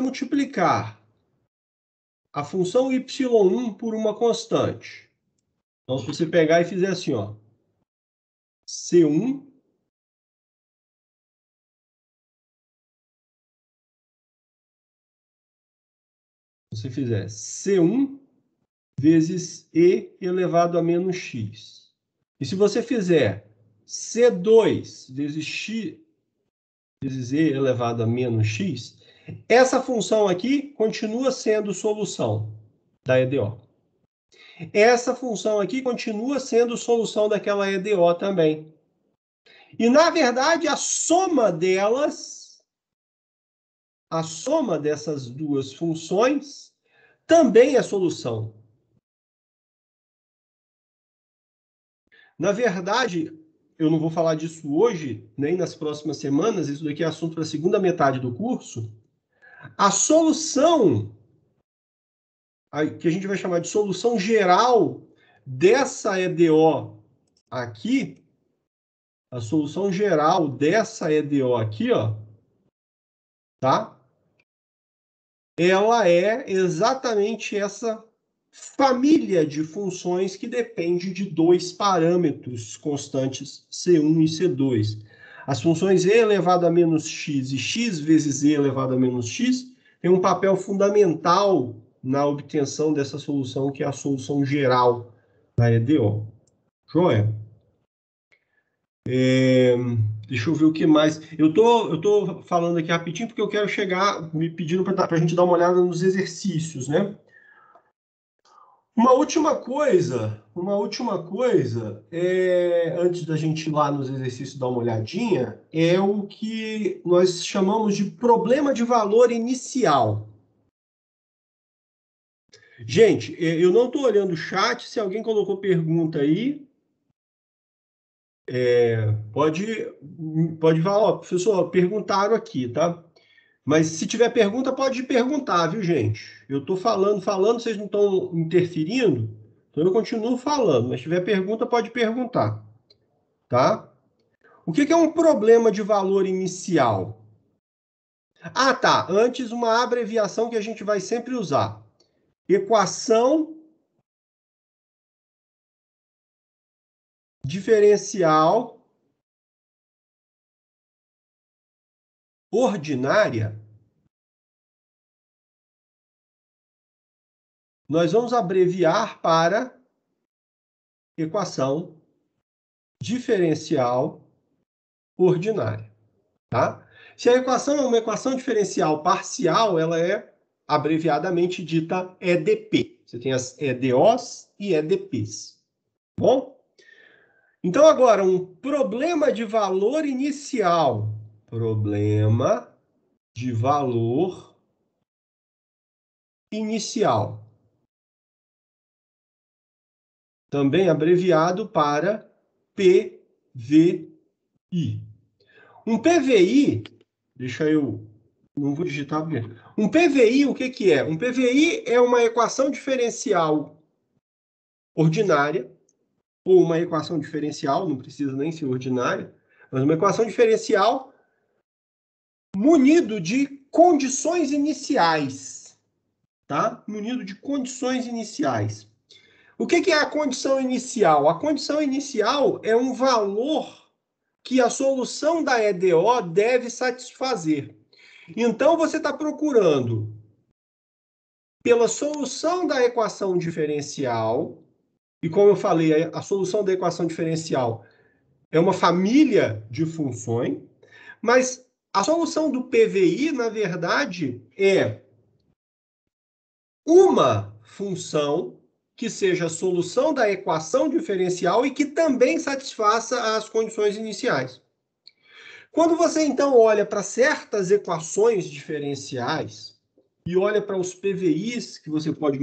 multiplicar a função y1 por uma constante, então se você pegar e fizer assim, ó, C1 se você fizer C1 vezes e elevado a menos x. E se você fizer C2 vezes x vezes e elevado a menos x, essa função aqui continua sendo solução da EDO. Essa função aqui continua sendo solução daquela EDO também. E, na verdade, a soma delas, a soma dessas duas funções, também é solução. Na verdade, eu não vou falar disso hoje, nem nas próximas semanas, isso daqui é assunto para a segunda metade do curso. A solução, que a gente vai chamar de solução geral dessa EDO aqui, a solução geral dessa EDO aqui, ó, tá? Ela é exatamente essa família de funções que depende de dois parâmetros constantes, C1 e C2. As funções e elevado a menos x e x vezes e elevado a menos x têm um papel fundamental na obtenção dessa solução, que é a solução geral da EDO. Joia? Deixa eu ver o que mais. Eu tô falando aqui rapidinho porque eu quero chegar me pedindo para a gente dar uma olhada nos exercícios, né? Uma última coisa, antes da gente ir lá nos exercícios dar uma olhadinha, é o que nós chamamos de problema de valor inicial. Gente, eu não estou olhando o chat, se alguém colocou pergunta aí, pode falar, ó, professor, perguntaram aqui, tá? Mas se tiver pergunta, pode perguntar, viu, gente? Eu estou falando, vocês não estão interferindo, então eu continuo falando, mas se tiver pergunta, pode perguntar, tá? O que é um problema de valor inicial? Ah, tá. Antes, uma abreviação que a gente vai sempre usar. Equação diferencial ordinária. Nós vamos abreviar para equação diferencial ordinária, tá? Se a equação é uma equação diferencial parcial, ela é abreviadamente dita EDP. Você tem as EDOs e EDPs. Bom? Então, agora, um problema de valor inicial. Problema de valor inicial, também abreviado para PVI. Um PVI, não vou digitar porque... Um PVI, o que é? Um PVI é uma equação diferencial ordinária, ou uma equação diferencial, não precisa nem ser ordinária, mas uma equação diferencial munido de condições iniciais, tá? Munido de condições iniciais. O que é a condição inicial? A condição inicial é um valor que a solução da EDO deve satisfazer. Então, você está procurando pela solução da equação diferencial, e como eu falei, a solução da equação diferencial é uma família de funções, mas a solução do PVI, na verdade, é uma função que seja a solução da equação diferencial e que também satisfaça as condições iniciais. Quando você, então, olha para certas equações diferenciais e olha para os PVIs que você pode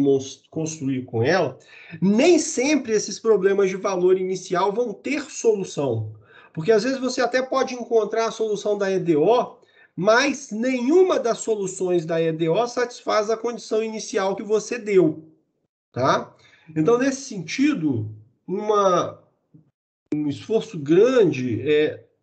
construir com ela, nem sempre esses problemas de valor inicial vão ter solução. Porque, às vezes, você até pode encontrar a solução da EDO, mas nenhuma das soluções da EDO satisfaz a condição inicial que você deu. Tá? Então, nesse sentido, um esforço grande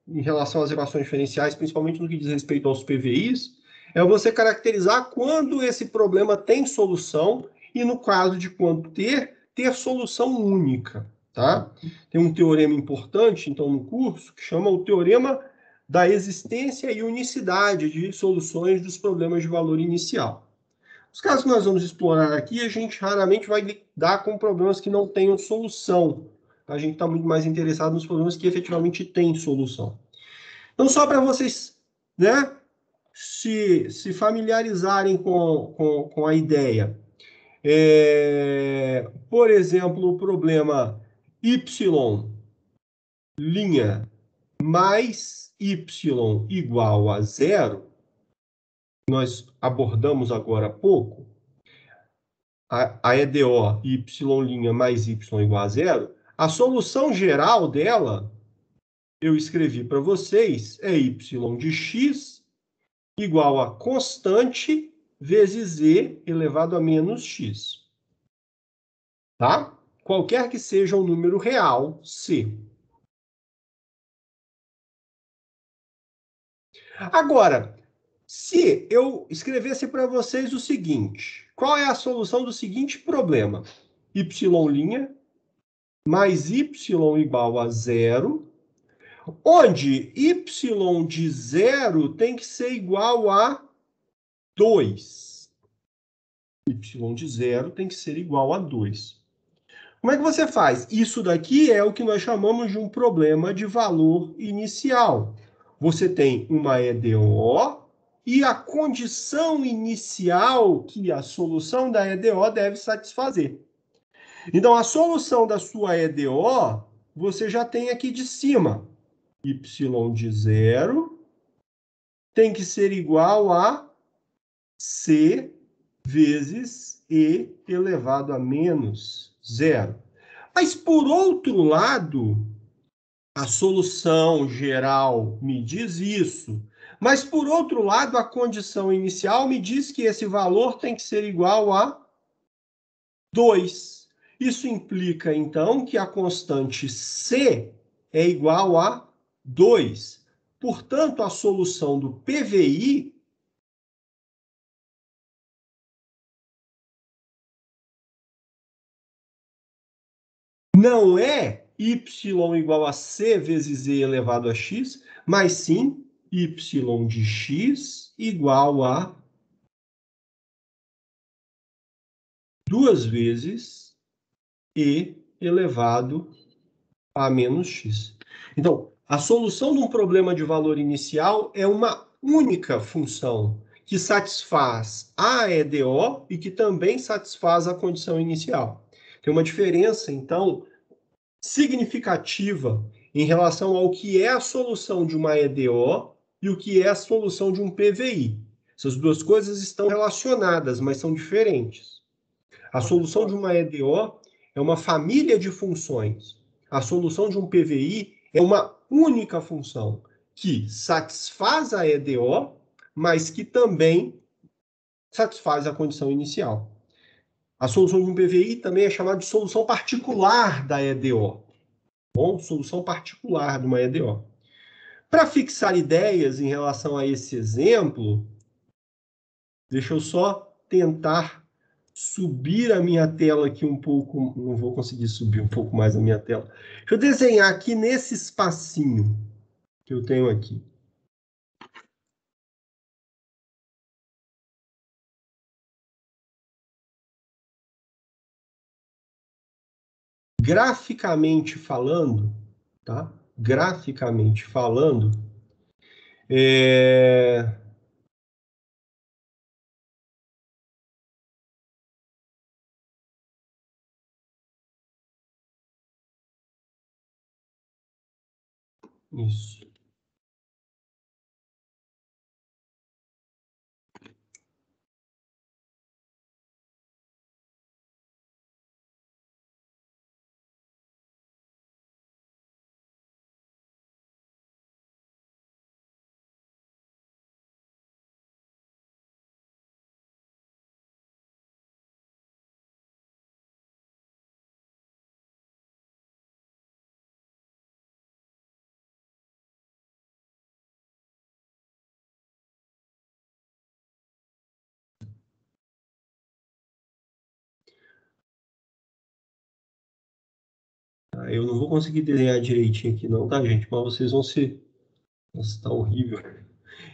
em relação às equações diferenciais, principalmente no que diz respeito aos PVIs, é você caracterizar quando esse problema tem solução e, no caso de quando ter solução única. Tá? Tem um teorema importante, então, no curso, que chama o teorema da existência e unicidade de soluções dos problemas de valor inicial. Os casos que nós vamos explorar aqui, a gente raramente vai lidar com problemas que não tenham solução. A gente está muito mais interessado nos problemas que efetivamente têm solução. Então, só para vocês, né, se familiarizarem com a ideia. Por exemplo, o problema y' mais y igual a 0, nós abordamos agora há pouco, a EDO y' mais y igual a 0, a solução geral dela, eu escrevi para vocês, é y de x igual a constante vezes z elevado a menos x. Tá? Qualquer que seja o número real, c. Agora, se eu escrevesse para vocês o seguinte, qual é a solução do seguinte problema? Y' mais y igual a 0, onde y de 0 tem que ser igual a 2. Y de 0 tem que ser igual a 2. Como é que você faz? Isso daqui é o que nós chamamos de um problema de valor inicial. Você tem uma EDO e a condição inicial que a solução da EDO deve satisfazer. Então, a solução da sua EDO, você já tem aqui de cima. Y de 0 tem que ser igual a C vezes E elevado a menos 0. Mas, por outro lado, a solução geral me diz isso. Mas, por outro lado, a condição inicial me diz que esse valor tem que ser igual a 2. Isso implica, então, que a constante C é igual a 2. Portanto, a solução do PVI não é y igual a c vezes z elevado a x, mas sim y de x igual a 2 vezes e elevado a menos x. Então, a solução de um problema de valor inicial é uma única função que satisfaz a EDO e que também satisfaz a condição inicial. Tem uma diferença, então, significativa em relação ao que é a solução de uma EDO e o que é a solução de um PVI. Essas duas coisas estão relacionadas, mas são diferentes. A solução de uma EDO é uma família de funções. A solução de um PVI é uma única função que satisfaz a EDO, mas que também satisfaz a condição inicial. A solução de um PVI também é chamada de solução particular da EDO. Bom, solução particular de uma EDO. Para fixar ideias em relação a esse exemplo, deixa eu só tentar subir a minha tela aqui um pouco. Não vou conseguir subir um pouco mais a minha tela. Deixa eu desenhar aqui nesse espacinho que eu tenho aqui. Graficamente falando, tá? Graficamente falando, isso. Eu não vou conseguir desenhar direitinho aqui não, tá, gente? Mas vocês vão se... Nossa, tá horrível.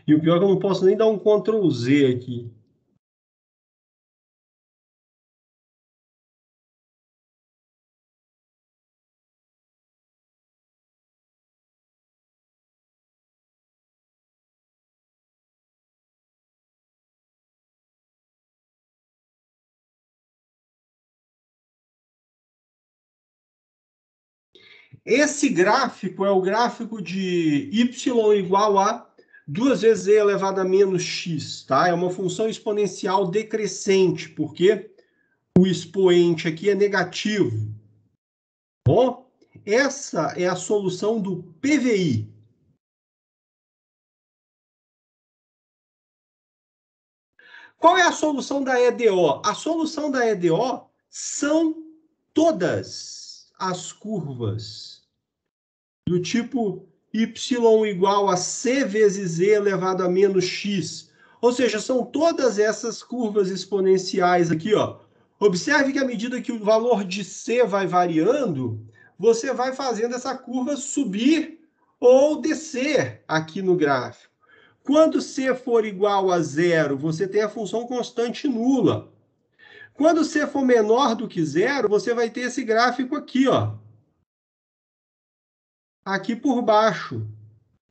E o pior é que eu não posso nem dar um Ctrl Z aqui. Esse gráfico é o gráfico de y igual a 2 vezes e elevado a menos x, tá? É uma função exponencial decrescente, porque o expoente aqui é negativo. Bom, essa é a solução do PVI. Qual é a solução da EDO? A solução da EDO são todas as curvas do tipo y igual a c vezes e elevado a menos x. Ou seja, são todas essas curvas exponenciais aqui, ó. Observe que à medida que o valor de c vai variando, você vai fazendo essa curva subir ou descer aqui no gráfico. Quando c for igual a zero, você tem a função constante nula. Quando c for menor do que zero, você vai ter esse gráfico aqui, ó. Aqui por baixo.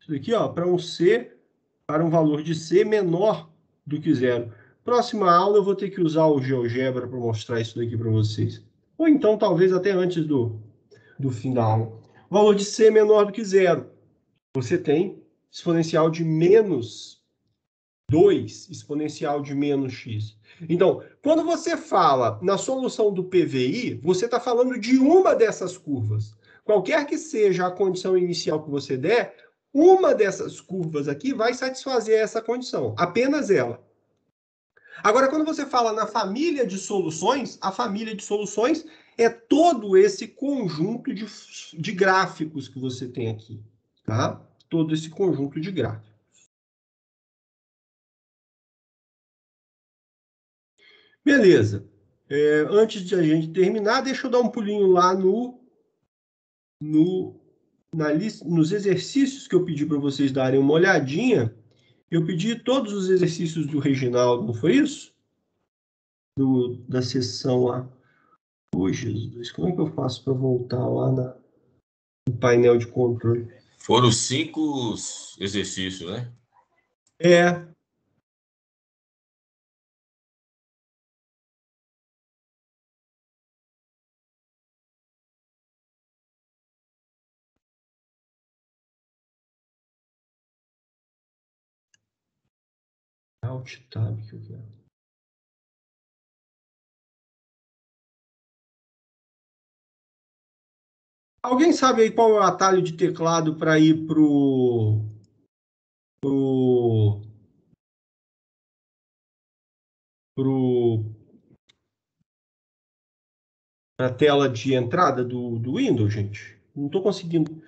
Isso aqui, ó, para um valor de c menor do que zero. Próxima aula eu vou ter que usar o GeoGebra para mostrar isso daqui para vocês. Ou então, talvez até antes do fim da aula. Valor de c menor do que zero. Você tem exponencial de menos 2, exponencial de menos x. Então, quando você fala na solução do PVI, você está falando de uma dessas curvas. Qualquer que seja a condição inicial que você der, uma dessas curvas aqui vai satisfazer essa condição, apenas ela. Agora, quando você fala na família de soluções, a família de soluções é todo esse conjunto de gráficos que você tem aqui, tá? Todo esse conjunto de gráficos. Beleza. Antes de a gente terminar, deixa eu dar um pulinho lá na lista, nos exercícios que eu pedi para vocês darem uma olhadinha. Eu pedi todos os exercícios do Reginaldo, não foi isso? Da sessão lá. Ô, Jesus, como é que eu faço para voltar lá no painel de controle? Foram 5 exercícios, né? É. Alt Tab que eu quero. Alguém sabe aí qual é o atalho de teclado para ir para a tela de entrada do Windows, gente? Não estou conseguindo.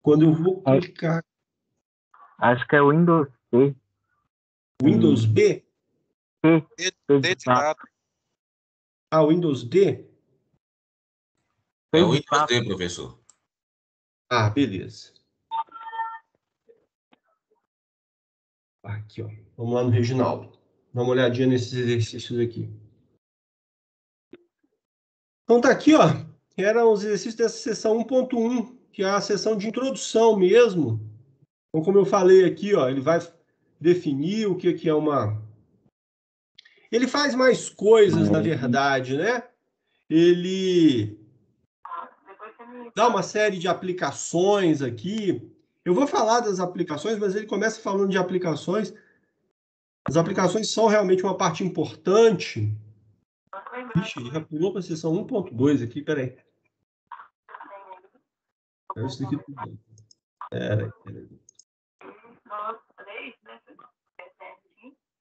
Quando eu vou clicar. Acho que é Windows T. Windows B? D de lado. Ah, Windows D? É o Windows D, professor. Ah, beleza. Aqui, ó. Vamos lá no Reginaldo. Dá uma olhadinha nesses exercícios aqui. Então tá aqui, ó. Eram os exercícios dessa seção 1.1, que é a seção de introdução mesmo. Então, como eu falei aqui, ó, ele vai definir o que é uma... Ele faz mais coisas, na verdade, né? Ele dá uma série de aplicações aqui. Eu vou falar das aplicações, mas ele começa falando de aplicações. As aplicações são realmente uma parte importante. Ixi, já pulou para a seção 1.2 aqui, peraí. Isso aqui tudo. Peraí.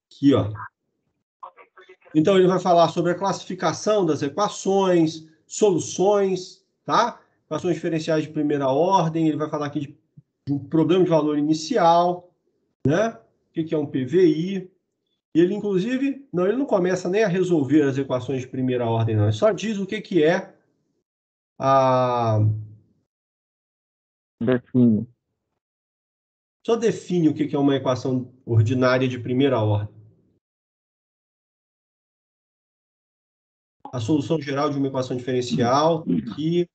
Aqui, ó. Então, ele vai falar sobre a classificação das equações, soluções, tá? Equações diferenciais de primeira ordem. Ele vai falar aqui de um problema de valor inicial, né? O que é um PVI. E ele, inclusive, ele não começa nem a resolver as equações de primeira ordem, não. Ele só diz o que é a... Define. Só define o que é uma equação ordinária de primeira ordem. A solução geral de uma equação diferencial, que...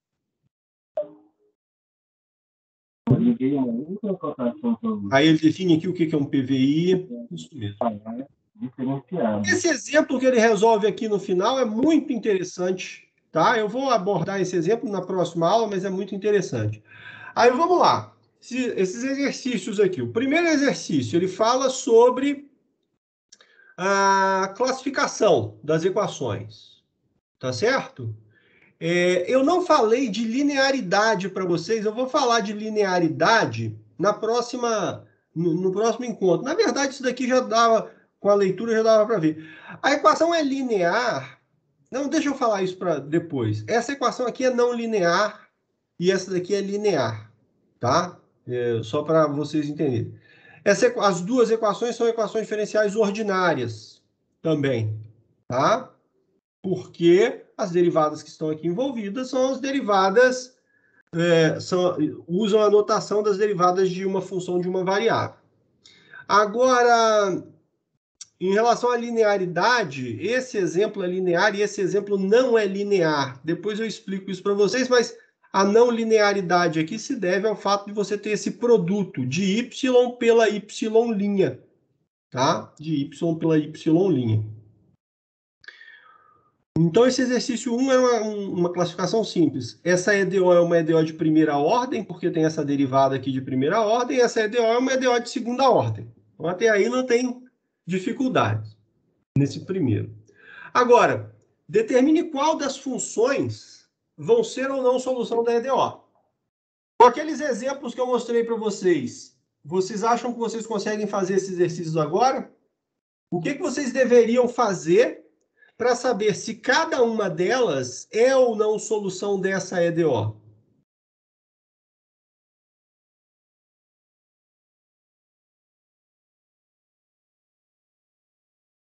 Aí ele define aqui o que é um PVI. Isso mesmo. Esse exemplo que ele resolve aqui no final é muito interessante, tá? Eu vou abordar esse exemplo na próxima aula, mas é muito interessante. Aí vamos lá. Esses exercícios aqui. O primeiro exercício, ele fala sobre a classificação das equações. Tá certo? Eu não falei de linearidade para vocês, eu vou falar de linearidade no próximo encontro. Na verdade, isso daqui já dava, com a leitura já dava para ver. A equação é linear. Não, deixa eu falar isso para depois. Essa equação aqui é não linear e essa daqui é linear, tá? Só para vocês entenderem. As duas equações são equações diferenciais ordinárias também, tá? Porque as derivadas que estão aqui envolvidas são as derivadas, usam a notação das derivadas de uma função de uma variável. Agora, em relação à linearidade, esse exemplo é linear e esse exemplo não é linear. Depois eu explico isso para vocês, mas a não linearidade aqui se deve ao fato de você ter esse produto de y pela y', tá? De y pela y'. Então, esse exercício 1 é uma classificação simples. Essa EDO é uma EDO de primeira ordem, porque tem essa derivada aqui de primeira ordem, e essa EDO é uma EDO de segunda ordem. Então, até aí não tem dificuldade nesse primeiro. Agora, determine qual das funções vão ser ou não solução da EDO. Com aqueles exemplos que eu mostrei para vocês, vocês acham que vocês conseguem fazer esses exercícios agora? O que vocês deveriam fazer para saber se cada uma delas é ou não solução dessa EDO?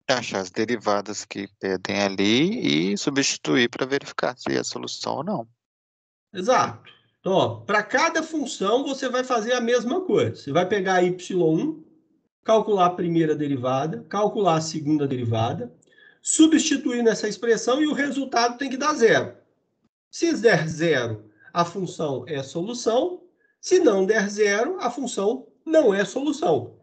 Achar as derivadas que pedem ali e substituir para verificar se é solução ou não. Exato. Então, para cada função, você vai fazer a mesma coisa. Você vai pegar a y1, calcular a primeira derivada, calcular a segunda derivada, substituir nessa expressão e o resultado tem que dar zero. Se der zero, a função é solução. Se não der zero, a função não é solução.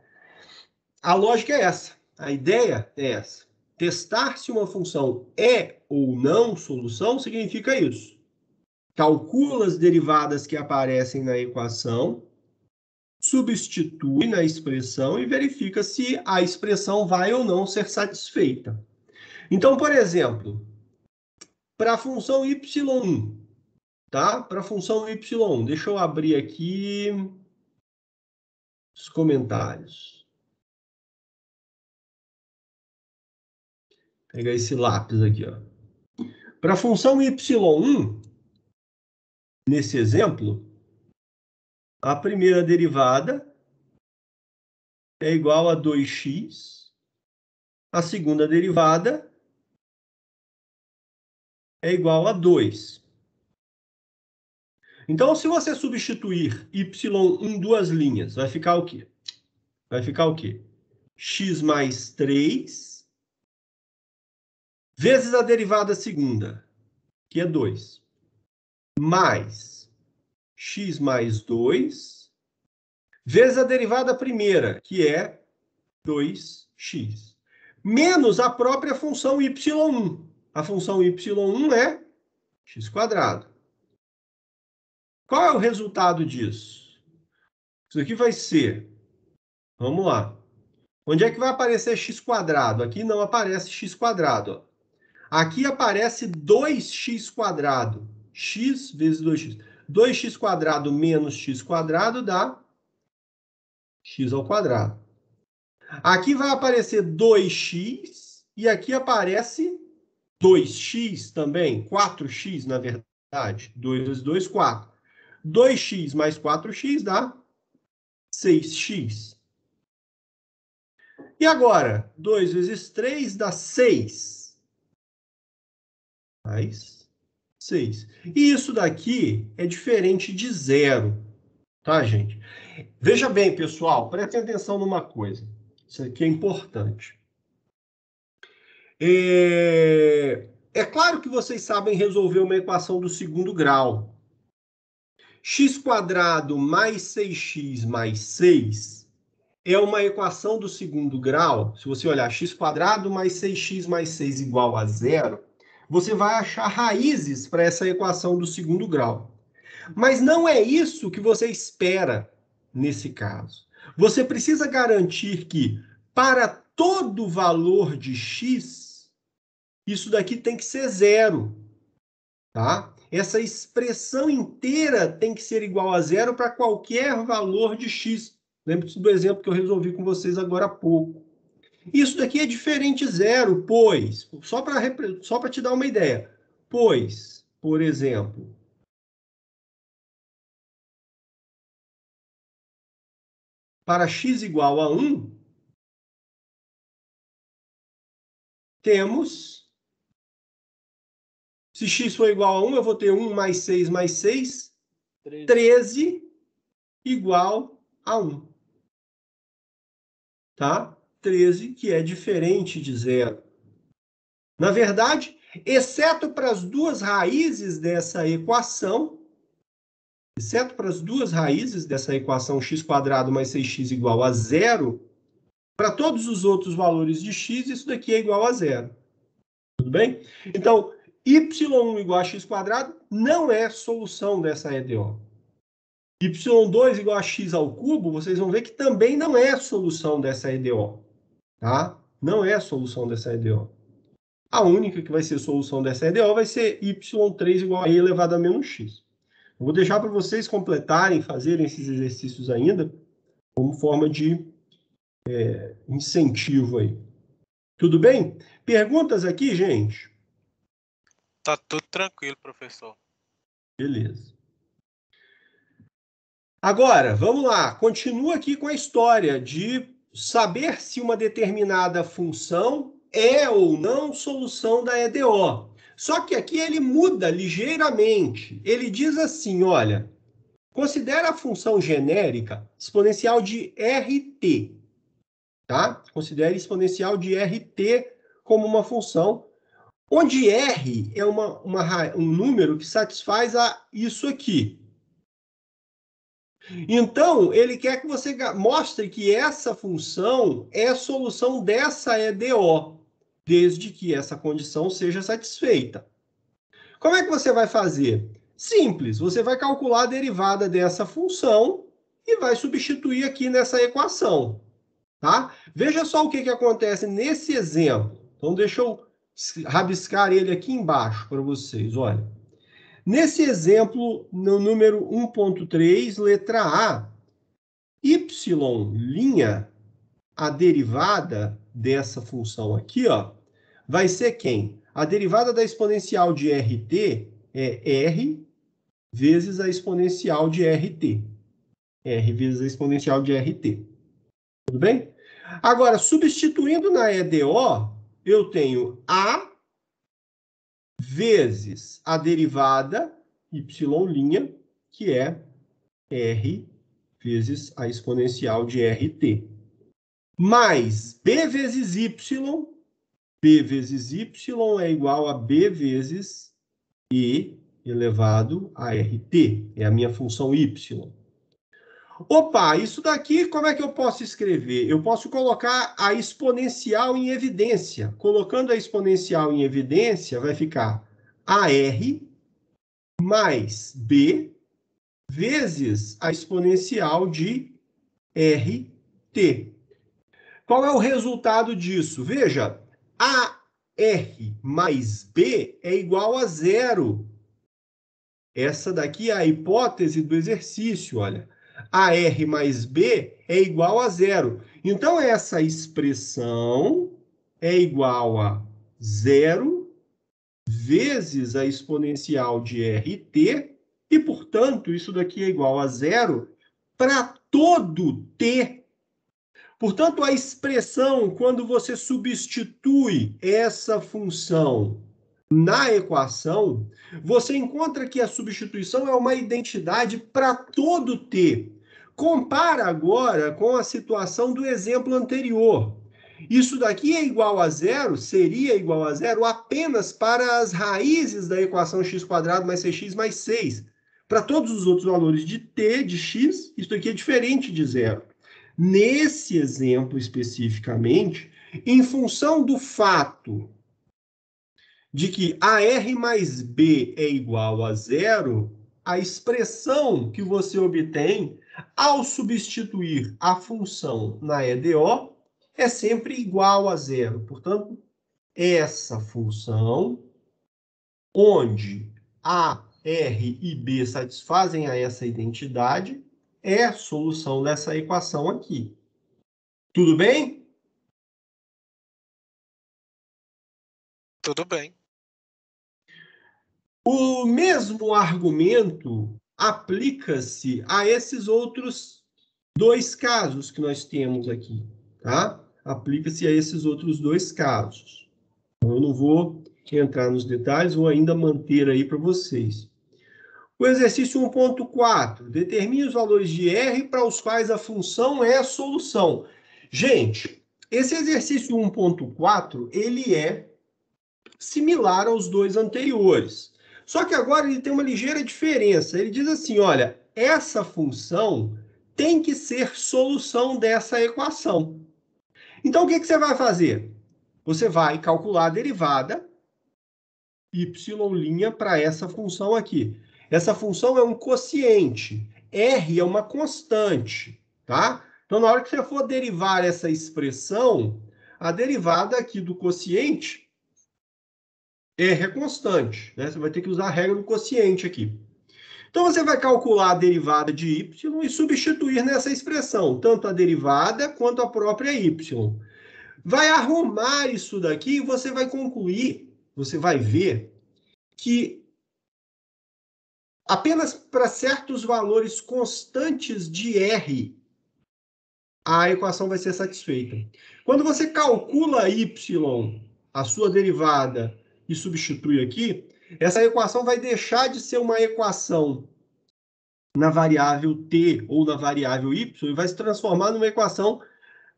A lógica é essa. A ideia é essa. Testar se uma função é ou não solução significa isso. Calcula as derivadas que aparecem na equação, substitui na expressão e verifica se a expressão vai ou não ser satisfeita. Então, por exemplo, para a função y1, tá? Para a função y1, deixa eu abrir aqui os comentários. Vou pegar esse lápis aqui, ó. Para a função y1, nesse exemplo, a primeira derivada é igual a 2x, a segunda derivada é igual a 2. Então, se você substituir y em duas linhas, vai ficar o quê? Vai ficar o quê? X mais 3 vezes a derivada segunda, que é 2, mais x mais 2 vezes a derivada primeira, que é 2x, menos a própria função y1. A função y1 é x². Qual é o resultado disso? Isso aqui vai ser... Vamos lá. Onde é que vai aparecer x²? Aqui não aparece x². Aqui aparece 2x². X vezes 2x. 2x² menos x² dá x². Aqui vai aparecer 2x e aqui aparece 2x também. 4x, na verdade. 2 vezes 2, 4. 2x mais 4x dá 6x. E agora? 2 vezes 3 dá 6. Mais 6. E isso daqui é diferente de zero. Tá, gente? Veja bem, pessoal, prestem atenção numa coisa. Isso aqui é importante. É claro que vocês sabem resolver uma equação do segundo grau. x² mais 6x mais 6 é uma equação do segundo grau. Se você olhar x² mais 6x mais 6 igual a zero, você vai achar raízes para essa equação do segundo grau. Mas não é isso que você espera nesse caso. Você precisa garantir que, para todo valor de x, isso daqui tem que ser zero. Tá? Essa expressão inteira tem que ser igual a zero para qualquer valor de x. Lembre-se do exemplo que eu resolvi com vocês agora há pouco. Isso daqui é diferente de zero, pois, só para te dar uma ideia, pois, por exemplo, para x igual a 1, temos, se x for igual a 1, eu vou ter 1 mais 6 mais 6, 13 igual a 1. Tá? 13, que é diferente de zero. Na verdade, exceto para as duas raízes dessa equação, x² mais 6x igual a zero, para todos os outros valores de x, isso daqui é igual a zero. Tudo bem? Então, y1 igual a x² não é solução dessa EDO. y2 igual a x ao cubo, vocês vão ver que também não é solução dessa EDO. Tá? Não é a solução dessa EDO. A única que vai ser solução dessa EDO vai ser y3 igual a e elevado a menos x. Eu vou deixar para vocês completarem, fazerem esses exercícios ainda, como forma de incentivo aí. Tudo bem? Perguntas aqui, gente? Tá tudo tranquilo, professor. Beleza. Agora, vamos lá. Continua aqui com a história de saber se uma determinada função é ou não solução da EDO. Só que aqui ele muda ligeiramente. Ele diz assim, olha, considera a função genérica exponencial de RT. Tá? Considere exponencial de RT como uma função, onde R é um número que satisfaz isso aqui. Então, ele quer que você mostre que essa função é a solução dessa EDO, desde que essa condição seja satisfeita. Como é que você vai fazer? Simples, você vai calcular a derivada dessa função e vai substituir aqui nessa equação. Tá? Veja só o que acontece nesse exemplo. Então, deixa eu rabiscar ele aqui embaixo para vocês. Olha. Nesse exemplo, no número 1.3, letra A, y', a derivada dessa função aqui, ó, vai ser quem? A derivada da exponencial de RT é R vezes a exponencial de RT. R vezes a exponencial de RT. Tudo bem? Agora, substituindo na EDO, eu tenho A vezes a derivada y', que é R vezes a exponencial de RT. Mais B vezes Y, B vezes Y é igual a B vezes E elevado a RT. É a minha função Y. Opa, isso daqui, como é que eu posso escrever? Eu posso colocar a exponencial em evidência. Colocando a exponencial em evidência, vai ficar AR mais B vezes a exponencial de RT. Qual é o resultado disso? Veja, AR mais B é igual a zero. Essa daqui é a hipótese do exercício, olha. AR mais B é igual a zero. Então, essa expressão é igual a zero vezes a exponencial de RT, e, portanto, isso daqui é igual a zero para todo T. Portanto, a expressão, quando você substitui essa função na equação, você encontra que a substituição é uma identidade para todo T. Compara agora com a situação do exemplo anterior. Isso daqui é igual a zero, seria igual a zero apenas para as raízes da equação x² mais 6x mais 6. Para todos os outros valores de t, de x, isso aqui é diferente de zero. Nesse exemplo especificamente, em função do fato de que AR mais B é igual a zero, a expressão que você obtém ao substituir a função na EDO é sempre igual a zero. Portanto, essa função, onde A, R e B satisfazem a essa identidade, é a solução dessa equação aqui. Tudo bem? Tudo bem. O mesmo argumento aplica-se a esses outros dois casos que nós temos aqui, tá? Aplica-se a esses outros dois casos. Eu não vou entrar nos detalhes, vou ainda manter aí para vocês. O exercício 1.4, determine os valores de R para os quais a função é a solução. Gente, esse exercício 1.4, ele é similar aos dois anteriores. Só que agora ele tem uma ligeira diferença. Ele diz assim, olha, essa função tem que ser solução dessa equação. Então, o que você vai fazer? Você vai calcular a derivada y' para essa função aqui. Essa função é um quociente. R é uma constante, tá? Então, na hora que você for derivar essa expressão, a derivada aqui do quociente, R é constante, né? Você vai ter que usar a regra do quociente aqui. Então, você vai calcular a derivada de y e substituir nessa expressão, tanto a derivada quanto a própria y. Vai arrumar isso daqui e você vai concluir, você vai ver que apenas para certos valores constantes de R, a equação vai ser satisfeita. Quando você calcula y, a sua derivada, e substitui aqui, essa equação vai deixar de ser uma equação na variável t ou na variável y e vai se transformar numa equação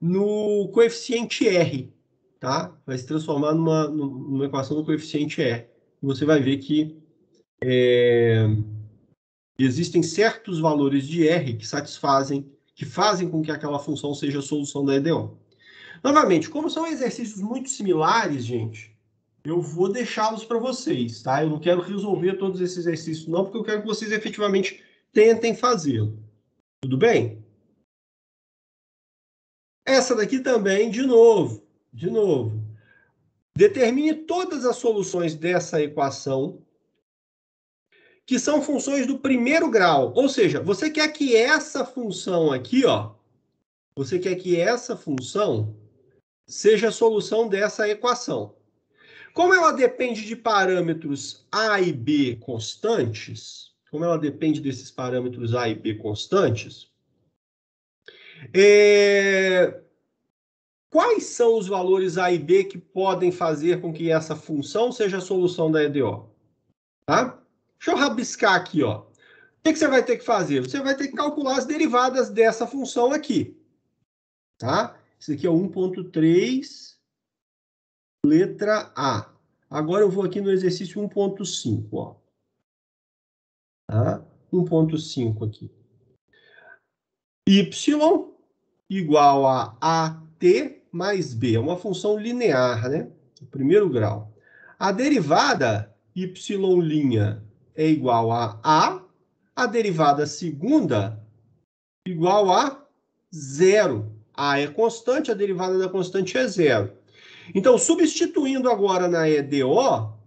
no coeficiente r, tá? Vai se transformar numa equação no coeficiente r. E você vai ver que existem certos valores de R que satisfazem, que fazem com que aquela função seja a solução da EDO. Novamente, como são exercícios muito similares, gente, eu vou deixá-los para vocês, tá? Eu não quero resolver todos esses exercícios, não, porque eu quero que vocês efetivamente tentem fazê-lo. Tudo bem? Essa daqui também, de novo. Determine todas as soluções dessa equação que são funções do primeiro grau. Ou seja, você quer que essa função aqui, ó, você quer que essa função seja a solução dessa equação. Como ela depende de parâmetros A e B constantes, quais são os valores A e B que podem fazer com que essa função seja a solução da EDO? Tá? Deixa eu rabiscar aqui, ó. O que você vai ter que fazer? Você vai ter que calcular as derivadas dessa função aqui. Tá? Isso aqui é 1.3, letra A. Agora eu vou aqui no exercício 1.5, ó. Tá? 1.5 aqui. Y igual a AT mais B. É uma função linear, né? O primeiro grau. A derivada y' é igual a A. A derivada segunda igual a zero. A é constante, a derivada da constante é zero. Então, substituindo agora na EDO,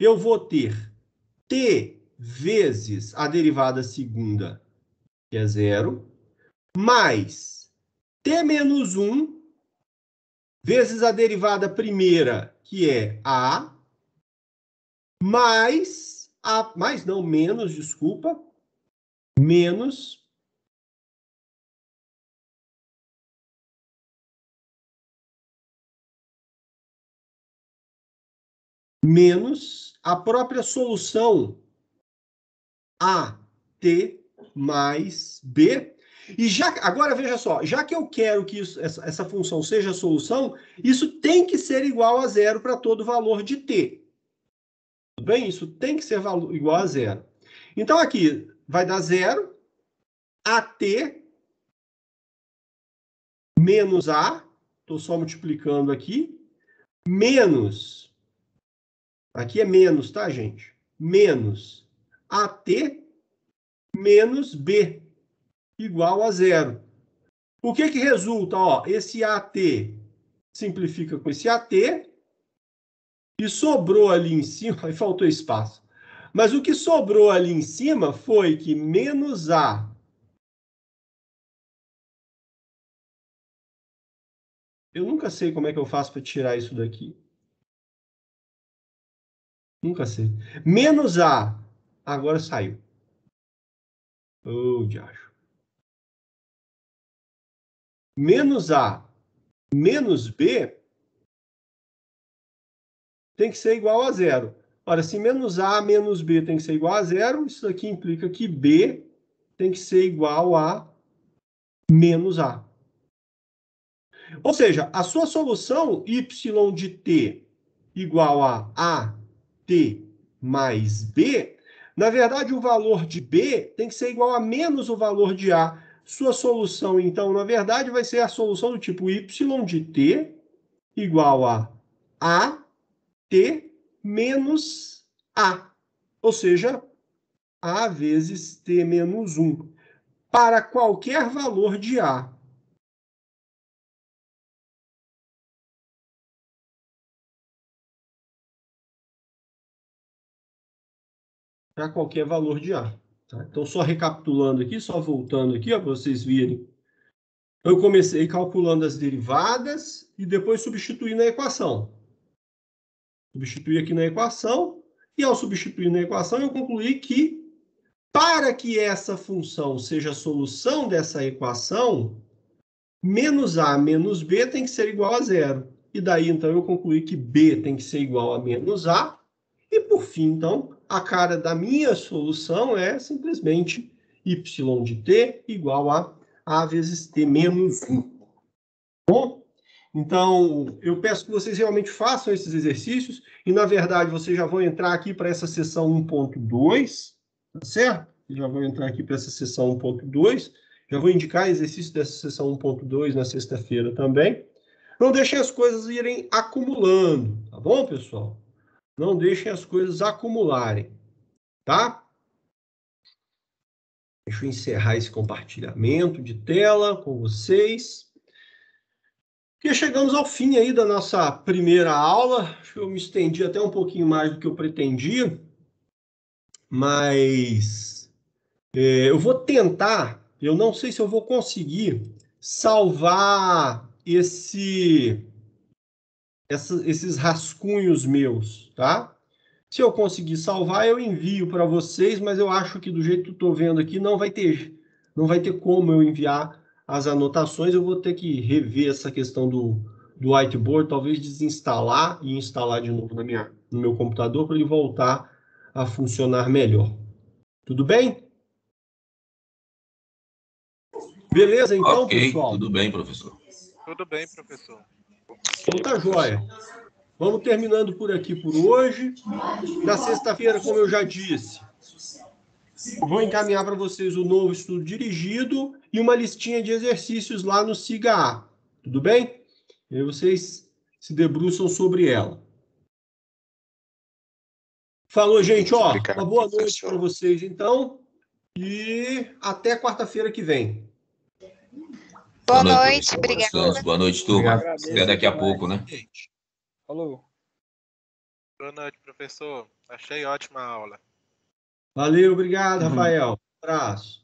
eu vou ter T vezes a derivada segunda, que é zero, mais T menos 1 vezes a derivada primeira, que é A, mais menos a própria solução AT mais B. E agora veja só, já que eu quero que essa função seja a solução, isso tem que ser igual a zero para todo valor de t. Tudo bem? Isso tem que ser igual a zero. Então aqui vai dar zero, AT menos A, estou só multiplicando aqui, menos, aqui é menos, tá, gente? Menos AT menos B, igual a zero. O que resulta? Ó, esse AT simplifica com esse AT e sobrou ali em cima, aí faltou espaço. Mas o que sobrou ali em cima foi que menos A eu nunca sei como é que eu faço para tirar isso daqui. Nunca sei. Menos A agora saiu. Oh, diacho. Menos A menos B tem que ser igual a zero. Ora, se menos A menos B tem que ser igual a zero, isso aqui implica que B tem que ser igual a menos A. Ou seja, a sua solução y de t igual a AT mais B, na verdade, o valor de B tem que ser igual a menos o valor de A. Sua solução, então, na verdade, vai ser a solução do tipo y de t igual a AT menos A. Ou seja, A vezes t menos 1. Para qualquer valor de A. Para qualquer valor de A. Tá? Então, só recapitulando aqui, só voltando aqui, para vocês verem. Eu comecei calculando as derivadas e depois substituí na equação. Substituí aqui na equação, e ao substituir na equação, eu concluí que, para que essa função seja a solução dessa equação, menos A menos B tem que ser igual a zero. E daí, então, eu concluí que B tem que ser igual a menos A. E, por fim, então, a cara da minha solução é simplesmente y de t igual a A vezes t menos 1. Bom, então, eu peço que vocês realmente façam esses exercícios. E, na verdade, vocês já vão entrar aqui para essa sessão 1.2, tá certo? Já vão entrar aqui para essa sessão 1.2. Já vou indicar exercício dessa sessão 1.2 na sexta-feira também. Não deixem as coisas irem acumulando, tá bom, pessoal? Não deixem as coisas acumularem, tá? Deixa eu encerrar esse compartilhamento de tela com vocês. E chegamos ao fim aí da nossa primeira aula. Acho que eu me estendi até um pouquinho mais do que eu pretendia, mas eu vou tentar, eu não sei se eu vou conseguir salvar esses rascunhos meus, tá? Se eu conseguir salvar, eu envio para vocês, mas eu acho que do jeito que eu estou vendo aqui, não vai ter como eu enviar as anotações. Eu vou ter que rever essa questão do whiteboard, talvez desinstalar e instalar de novo no meu computador para ele voltar a funcionar melhor. Tudo bem? Beleza, então, Ok, pessoal? tudo bem, professor. Tudo bem, professor. Então tá jóia. Vamos terminando por aqui por hoje. Na sexta-feira, como eu já disse, eu vou encaminhar para vocês o novo estudo dirigido e uma listinha de exercícios lá no SIGA-A. Tudo bem? E aí vocês se debruçam sobre ela. Falou, gente. Ó, Obrigado, uma boa noite professor. para vocês, então. E até quarta-feira que vem. Boa noite, professor. obrigada. Descanso. Boa noite, turma. Obrigado. Até daqui a pouco, né? Falou. Boa noite, professor. Achei ótima a aula. Valeu, obrigado, Rafael. Abraço.